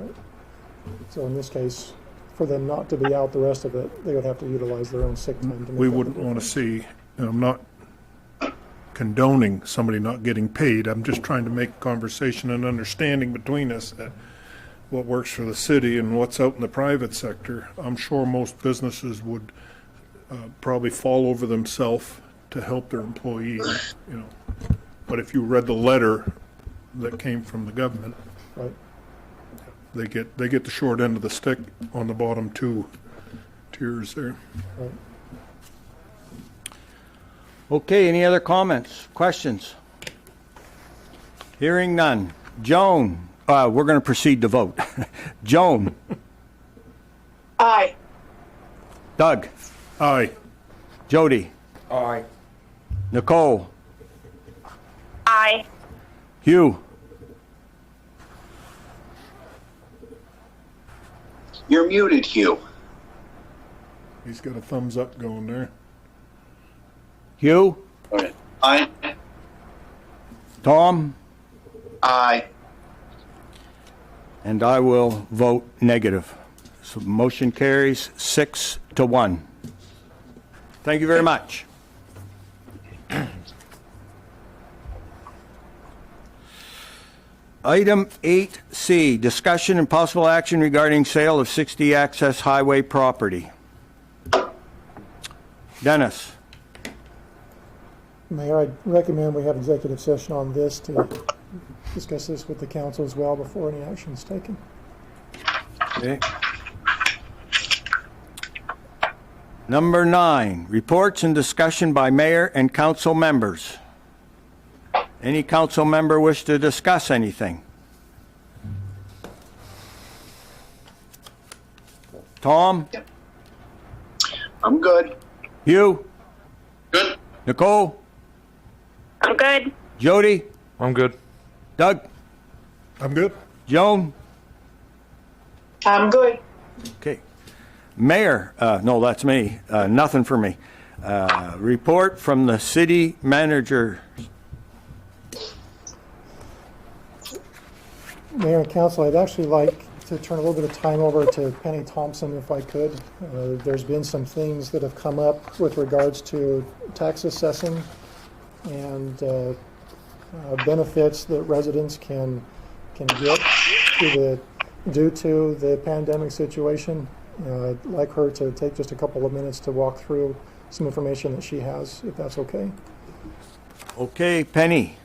So in this case, for them not to be out the rest of it, they would have to utilize their own sick time to make We up the wouldn't want to difference. see, and I'm not condoning somebody not getting paid. I'm just trying to make conversation and understanding between us that what works for the city and what's out in the private sector. I'm sure most businesses would probably fall over themselves to help their employees, you know. But if you read the letter that came from the government, Right. they get the short end of the stick on the bottom two tiers there. Right. Okay, any other comments, questions? Hearing none. Joan, we're going to proceed to vote. Joan, Aye. Doug, Aye. Jody, Aye. Nicole, Aye. Hugh, You're muted, Hugh. He's got a thumbs up going there. Hugh? Okay. Aye. Tom? Aye. And I will vote negative. So motion carries 6-1. Thank you very much. Item 8C, discussion and possible action regarding sale of 60 Access Highway property. Dennis? Mayor, I recommend we have executive session on this to discuss this with the council as well before any action is taken. Okay. Number 9, reports and discussion by mayor and council members. Any council member wish to discuss anything? Tom? I'm good. Hugh? Good. Nicole? I'm good. Jody? I'm good. Doug? I'm good. Joan? I'm good. Okay. Mayor, no, that's me. Nothing for me. Report from the city manager. Mayor and council, I'd actually like to turn a little bit of time over to Penny Thompson if I could. There's been some things that have come up with regards to tax assessing and benefits that residents can get due to the pandemic situation. I'd like her to take just a couple of minutes to walk through some information that she has, if that's okay. Okay, Penny.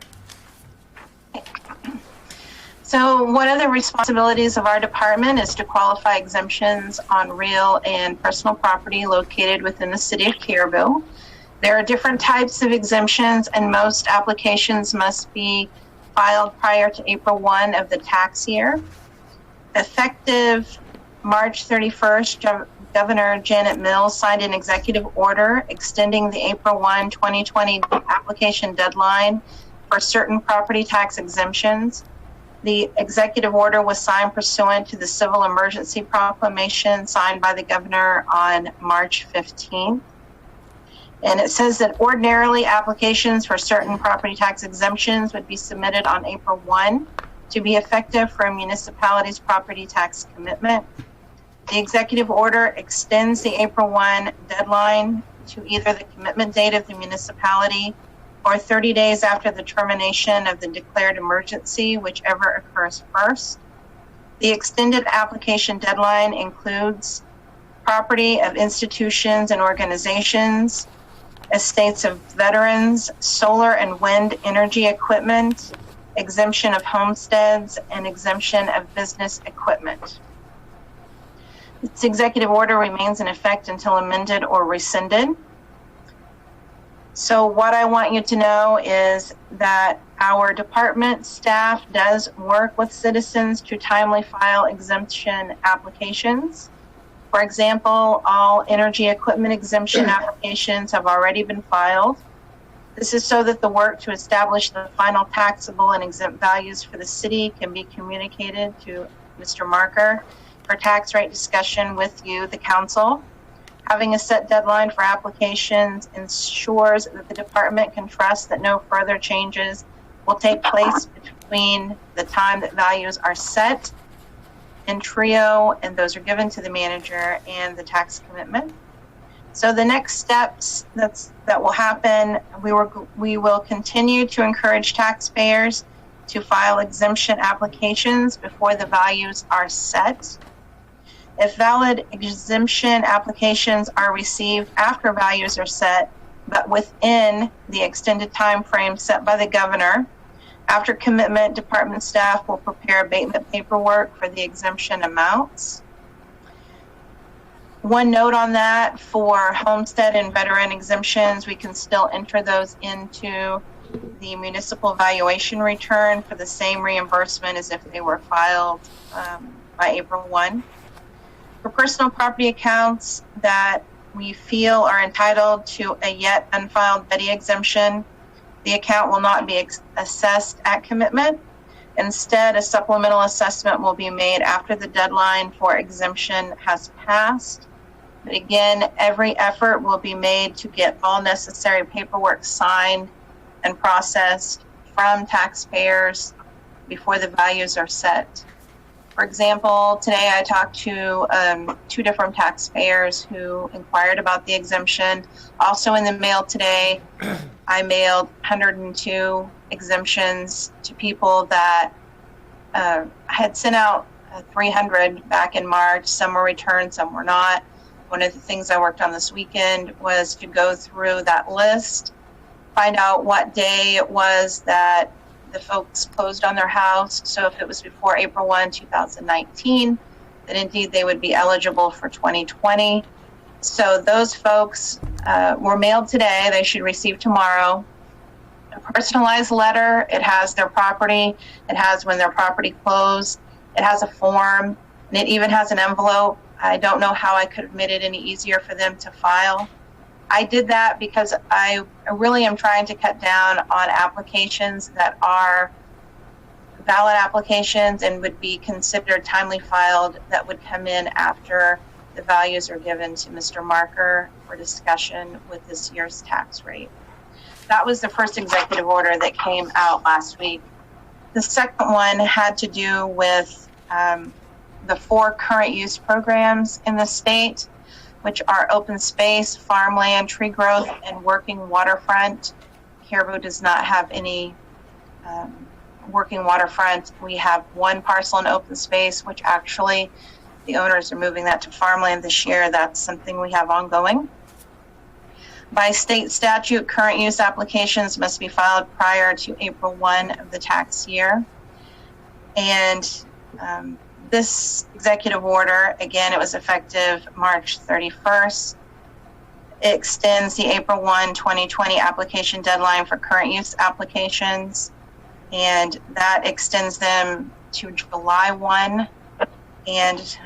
So one of the responsibilities of our department is to qualify exemptions on real and personal property located within the city of Caribou. There are different types of exemptions, and most applications must be filed prior to April 1 of the tax year. Effective March 31st, Governor Janet Mills signed an executive order extending the April 1, 2020 application deadline for certain property tax exemptions. The executive order was signed pursuant to the civil emergency proclamation signed by the governor on March 15th. And it says that ordinarily applications for certain property tax exemptions would be submitted on April 1 to be effective for a municipality's property tax commitment. The executive order extends the April 1 deadline to either the commitment date of the municipality or 30 days after the termination of the declared emergency, whichever occurs first. The extended application deadline includes property of institutions and organizations, estates of veterans, solar and wind energy equipment, exemption of homesteads, and exemption of business equipment. This executive order remains in effect until amended or rescinded. So what I want you to know is that our department staff does work with citizens to timely file exemption applications. For example, all energy equipment exemption applications have already been filed. This is so that the work to establish the final taxable and exempt values for the city can be communicated to Mr. Marker for tax rate discussion with you, the council. Having a set deadline for applications ensures that the department can trust that no further changes will take place between the time that values are set in TRIO and those are given to the manager and the tax commitment. So the next steps that will happen, we will continue to encourage taxpayers to file exemption applications before the values are set. If valid exemption applications are received after values are set, but within the extended time frame set by the governor, after commitment, department staff will prepare abatement paperwork for the exemption amounts. One note on that, for homestead and veteran exemptions, we can still enter those into the municipal valuation return for the same reimbursement as if they were filed by April 1. For personal property accounts that we feel are entitled to a yet unfiled Betty exemption, the account will not be assessed at commitment. Instead, a supplemental assessment will be made after the deadline for exemption has passed. But again, every effort will be made to get all necessary paperwork signed and processed from taxpayers before the values are set. For example, today I talked to 2 different taxpayers who inquired about the exemption. Also in the mail today, I mailed 102 exemptions to people that had sent out 300 back in March. Some were returned, some were not. One of the things I worked on this weekend was to go through that list, find out what day it was that the folks closed on their house. So if it was before April 1, 2019, then indeed they would be eligible for 2020. So those folks were mailed today. They should receive tomorrow a personalized letter. It has their property. It has when their property closed. It has a form, and it even has an envelope. I don't know how I could have made it any easier for them to file. I did that because I really am trying to cut down on applications that are valid applications and would be considered timely filed that would come in after the values are given to Mr. Marker for discussion with this year's tax rate. That was the first executive order that came out last week. The second one had to do with the 4 current use programs in the state, which are open space, farmland, tree growth, and working waterfront. Caribou does not have any working waterfront. We have 1 parcel in open space, which actually the owners are moving that to farmland this year. That's something we have ongoing. By state statute, current use applications must be filed prior to April 1 of the tax year. And this executive order, again, it was effective March 31st. It extends the April 1, 2020 application deadline for current use applications, and that extends them to July 1. And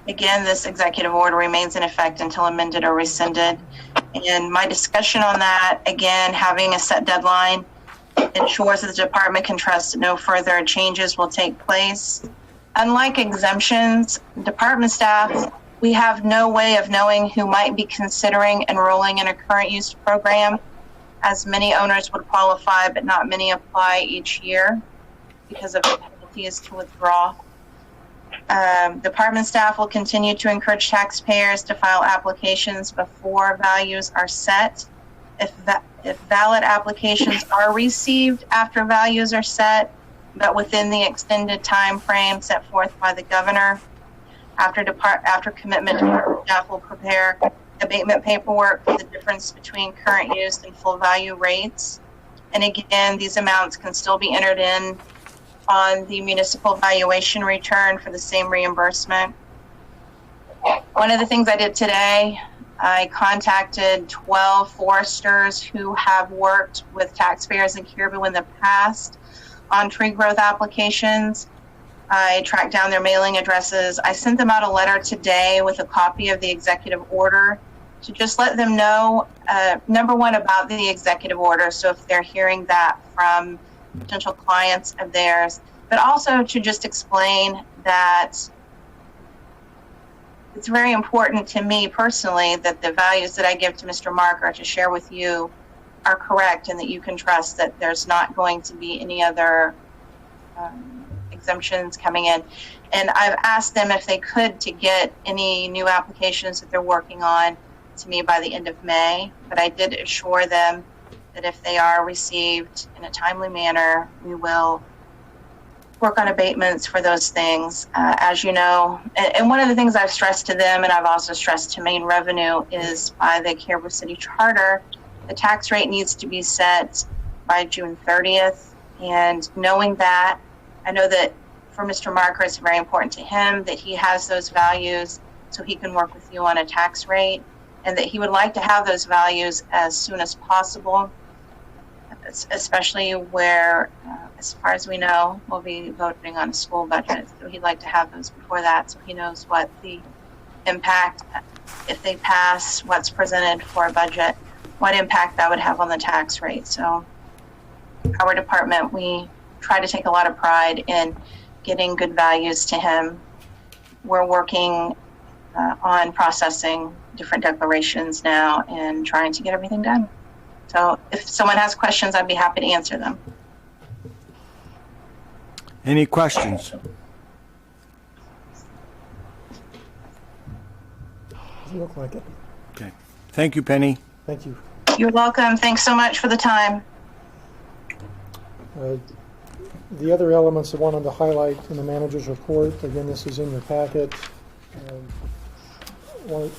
again, this executive order remains in effect until amended or rescinded. And my discussion on that, again, having a set deadline ensures that the department can trust that no further changes will take place. Unlike exemptions, department staff, we have no way of knowing who might be considering enrolling in a current use program, as many owners would qualify, but not many apply each year because of the penalties to withdraw. Department staff will continue to encourage taxpayers to file applications before values are set. If valid applications are received after values are set, but within the extended time frame set forth by the governor, after commitment, department staff will prepare abatement paperwork for the difference between current use and full value rates. And again, these amounts can still be entered in on the municipal valuation return for the same reimbursement. One of the things I did today, I contacted 12 foresters who have worked with taxpayers in Caribou in the past on tree growth applications. I tracked down their mailing addresses. I sent them out a letter today with a copy of the executive order to just let them know, number one, about the executive order. So if they're hearing that from potential clients of theirs, but also to just explain that it's very important to me personally that the values that I give to Mr. Marker to share with you are correct, and that you can trust that there's not going to be any other exemptions coming in. And I've asked them if they could to get any new applications that they're working on to me by the end of May, but I did assure them that if they are received in a timely manner, we will work on abatements for those things. As you know, and one of the things I've stressed to them, and I've also stressed to Maine Revenue, is by the Caribou City Charter, the tax rate needs to be set by June 30th. And knowing that, I know that for Mr. Marker, it's very important to him that he has those values so he can work with you on a tax rate, and that he would like to have those values as soon as possible, especially where, as far as we know, we'll be voting on a school budget. So he'd like to have those before that so he knows what the impact, if they pass what's presented for a budget, what impact that would have on the tax rate. So our department, we try to take a lot of pride in getting good values to him. We're working on processing different declarations now and trying to get everything done. So if someone has questions, I'd be happy to answer them. Any questions? Doesn't look like it. Okay. Thank you, Penny. Thank you. You're welcome. Thanks so much for the time. The other elements I wanted to highlight in the manager's report, again, this is in your packet. One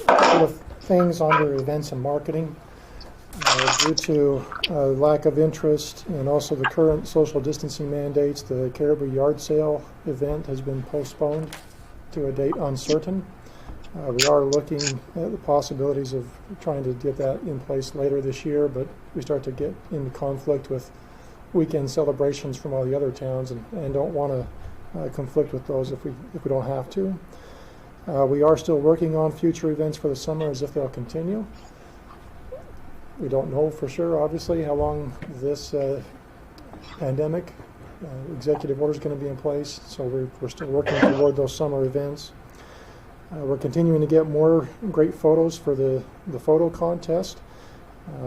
of things under events and marketing. Due to lack of interest and also the current social distancing mandates, the Caribou Yard Sale event has been postponed to a date uncertain. We are looking at the possibilities of trying to get that in place later this year, but we start to get into conflict with weekend celebrations from all the other towns and don't want to conflict with those if we don't have to. We are still working on future events for the summer as if they'll continue. We don't know for sure, obviously, how long this pandemic executive order is going to be in place, so we're still working toward those summer events. We're continuing to get more great photos for the photo contest.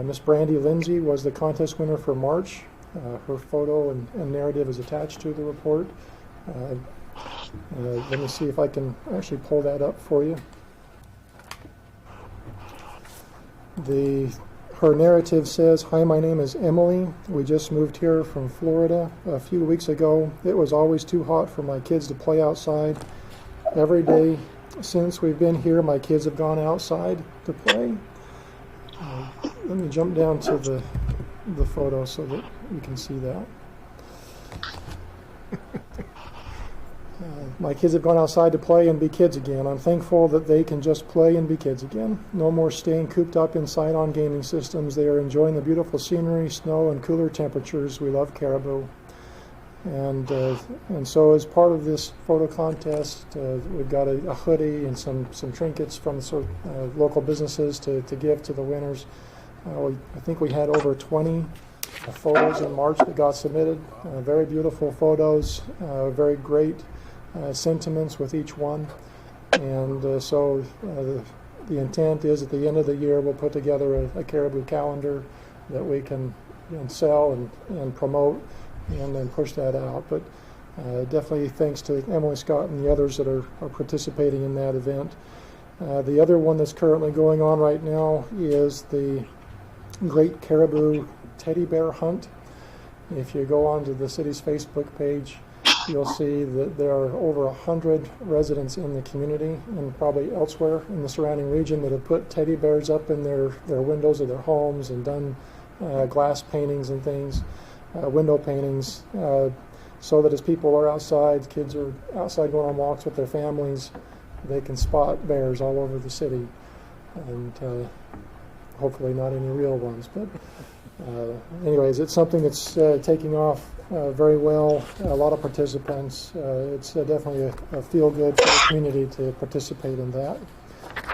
Miss Brandy Lindsay was the contest winner for March. Her photo and narrative is attached to the report. Let me see if I can actually pull that up for you. Her narrative says, "Hi, my name is Emily. We just moved here from Florida a few weeks ago. It was always too hot for my kids to play outside. Every day since we've been here, my kids have gone outside to play." Let me jump down to the photo so that you can see that. My kids have gone outside to play and be kids again. I'm thankful that they can just play and be kids again. No more staying cooped up inside on gaming systems. They are enjoying the beautiful scenery, snow, and cooler temperatures. We love Caribou. And so as part of this photo contest, we've got a hoodie and some trinkets from local businesses to give to the winners. I think we had over 20 photos in March that got submitted. Very beautiful photos, very great sentiments with each one. And so the intent is at the end of the year we'll put together a Caribou calendar that we can sell and promote and then push that out. But definitely thanks to Emily Scott and the others that are participating in that event. The other one that's currently going on right now is the Great Caribou Teddy Bear Hunt. If you go onto the city's Facebook page, you'll see that there are over 100 residents in the community and probably elsewhere in the surrounding region that have put teddy bears up in their windows of their homes and done glass paintings and things, window paintings, so that as people are outside, kids are outside going on walks with their families, they can spot bears all over the city. And hopefully not any real ones, but anyways, it's something that's taking off very well. A lot of participants. It's definitely a feel-good for the community to participate in that,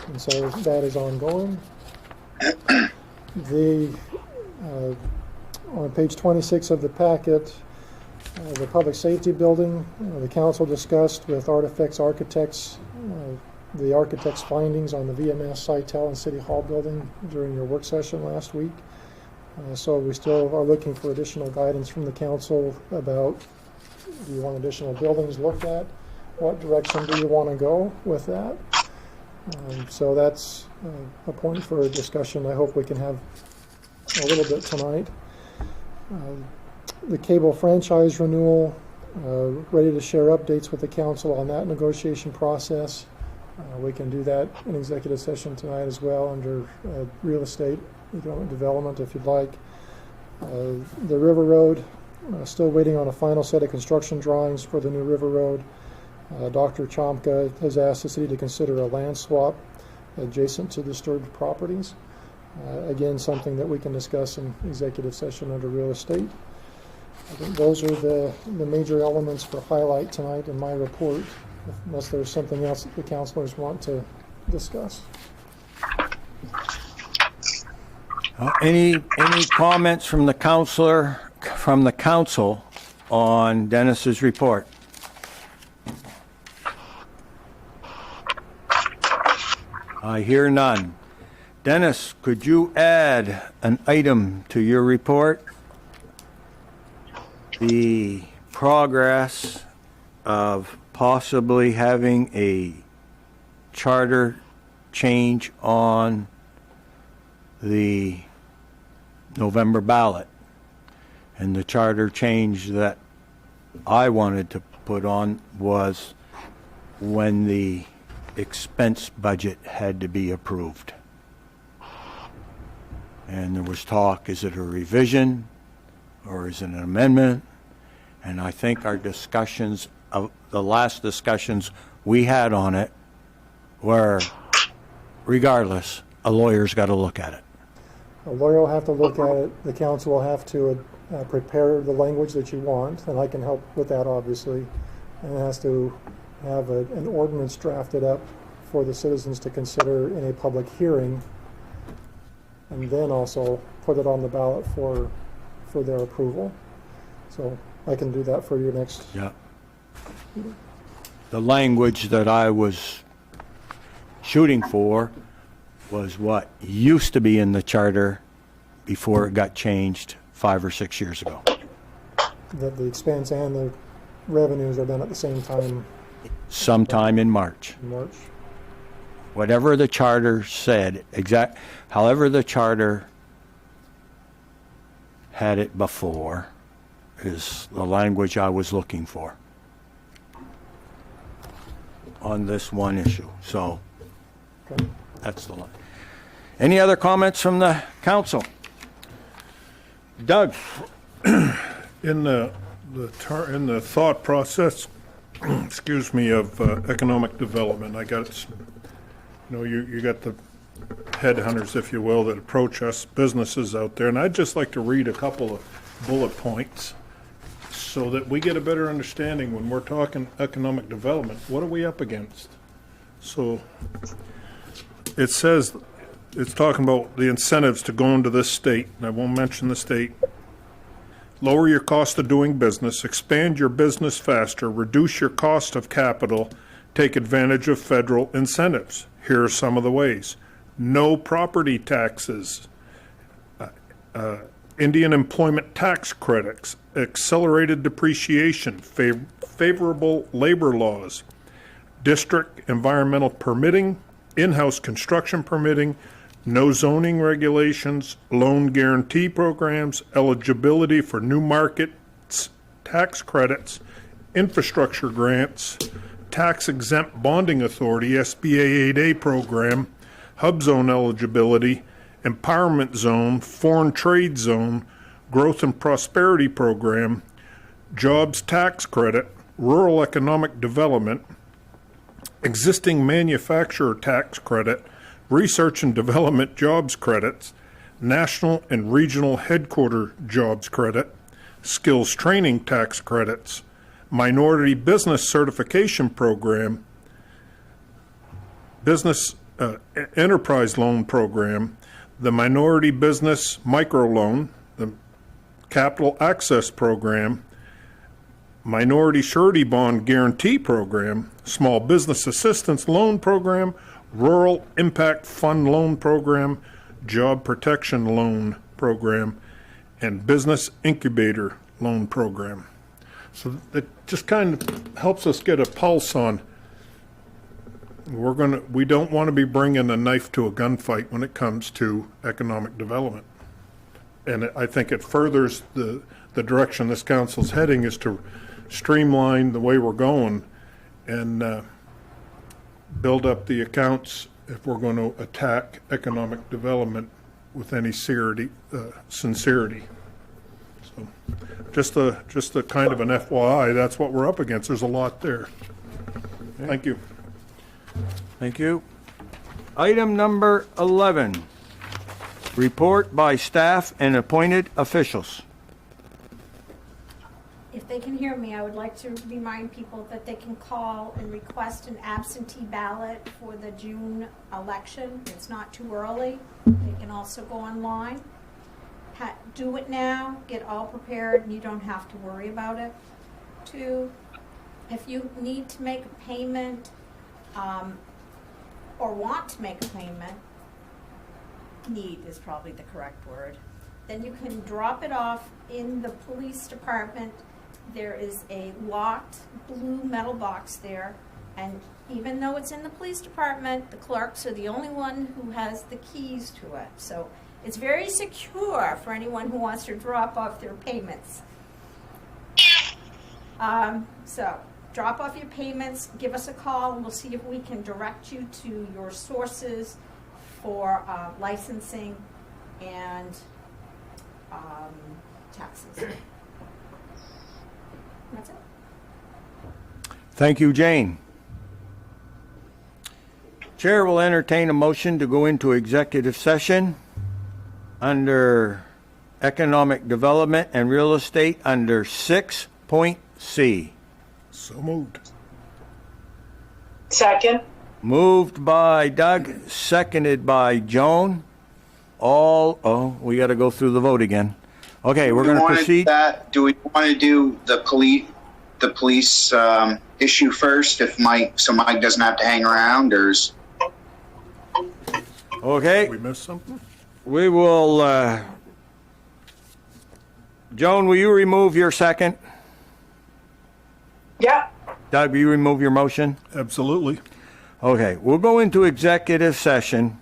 and so that is ongoing. On page 26 of the packet, the public safety building, the council discussed with Artifacts Architects the architect's findings on the VMS, Sitel, and City Hall building during your work session last week. So we still are looking for additional guidance from the council about, do you want additional buildings looked at? What direction do you want to go with that? So that's a point for a discussion I hope we can have a little bit tonight. The cable franchise renewal, ready to share updates with the council on that negotiation process. We can do that in executive session tonight as well under real estate, economic development if you'd like. The River Road, still waiting on a final set of construction drawings for the new River Road. Dr. Chomka has asked the city to consider a land swap adjacent to disturbed properties. Again, something that we can discuss in executive session under real estate. I think those are the major elements for highlight tonight in my report, unless there's something else that the councilors want to discuss. Any comments from the councilors from the council on Dennis's report? I hear none. Dennis, could you add an item to your report? The progress of possibly having a charter change on the November ballot. And the charter change that I wanted to put on was when the expense budget had to be approved. And there was talk, is it a revision or is it an amendment? And I think our discussions, the last discussions we had on it were, regardless, a lawyer's got to look at it. A lawyer will have to look at it, the council will have to prepare the language that you want, and I can help with that, obviously. And it has to have an ordinance drafted up for the citizens to consider in a public hearing, and then also put it on the ballot for their approval. So I can do that for you next. Yeah. The language that I was shooting for was what used to be in the charter before it got changed 5 or 6 years ago. That the expense and the revenues are done at the same time Sometime in March. in March. Whatever the charter said, however the charter had it before is the language I was looking for on this one issue. So Okay. that's the line. Any other comments from the council? Doug? In the thought process, excuse me, of economic development, I got, you got the headhunters, if you will, that approach us, businesses out there, and I'd just like to read a couple of bullet points so that we get a better understanding when we're talking economic development. What are we up against? So it says, it's talking about the incentives to go into this state, and I won't mention the state. Lower your cost of doing business, expand your business faster, reduce your cost of capital, take advantage of federal incentives. Here are some of the ways. No property taxes, Indian employment tax credits, accelerated depreciation, favorable labor laws, district environmental permitting, in-house construction permitting, no zoning regulations, loan guarantee programs, eligibility for new markets, tax credits, infrastructure grants, tax-exempt bonding authority, SBA 8A program, hub zone eligibility, empowerment zone, foreign trade zone, growth and prosperity program, jobs tax credit, rural economic development, existing manufacturer tax credit, research and development jobs credits, national and regional headquarter jobs credit, skills training tax credits, minority business certification program, business enterprise loan program, the minority business microloan, the capital access program, minority surety bond guarantee program, small business assistance loan program, rural impact fund loan program, job protection loan program, and business incubator loan program. So that just kind of helps us get a pulse on, we don't want to be bringing a knife to a gunfight when it comes to economic development. And I think it furthers the direction this council's heading is to streamline the way we're going and build up the accounts if we're going to attack economic development with any sincerity. So just a kind of an FYI, that's what we're up against. There's a lot there. Thank you. Thank you. Item number 11, report by staff and appointed officials. If they can hear me, I would like to remind people that they can call and request an absentee ballot for the June election. It's not too early. They can also go online. do it now, get all prepared, and you don't have to worry about it. 2, if you need to make a payment, or want to make a payment, need is probably the correct word, then you can drop it off in the police department. There is a locked blue metal box there, and even though it's in the police department, the clerks are the only one who has the keys to it. So it's very secure for anyone who wants to drop off their payments. So drop off your payments, give us a call, and we'll see if we can direct you to your sources for licensing and taxes. That's it. Thank you, Jane. Chair will entertain a motion to go into executive session under economic development and real estate under 6.C. So moved. Second. Moved by Doug, seconded by Joan. We got to go through the vote again. Okay, we're going to proceed. Do we want to do the police issue first, if Mike doesn't have to hang around, or is... Okay, We missed something? we will, Joan, will you remove your second? Yep. Doug, will you remove your motion? Absolutely. Okay, we'll go into executive session.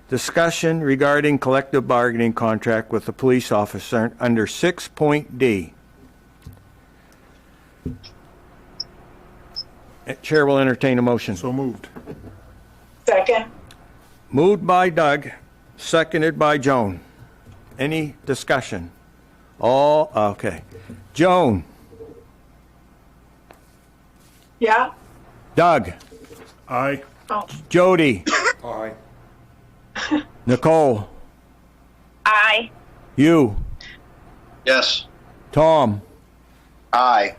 Discussion regarding collective bargaining contract with the police officer under 6.D. Chair will entertain a motion. So moved. Second. Moved by Doug, seconded by Joan. Any discussion? Okay. Joan, Yeah. Doug, Aye. Oh. Jody, Aye. Nicole, Aye. you, Yes. Tom, Aye.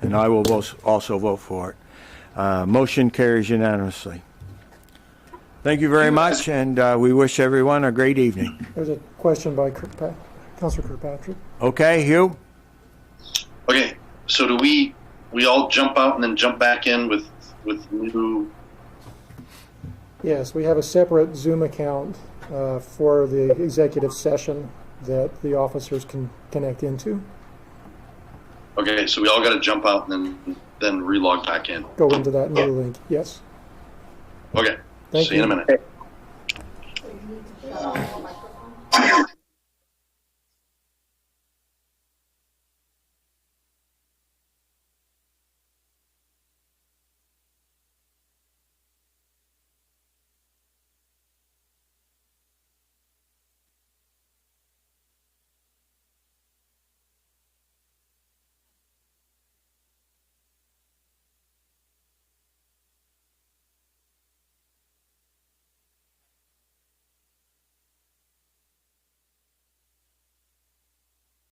and I will also vote for it. Motion carries unanimously. Thank you very much, and we wish everyone a great evening. There's a question by Councilor Kirkpatrick. Okay, Hugh? Okay, so do we all jump out and then jump back in with new? Yes, we have a separate Zoom account for the executive session that the officers can connect into. Okay, so we all got to jump out and then relog back in. Go into that new link. Yes. Okay, Thank see you in a you. minute.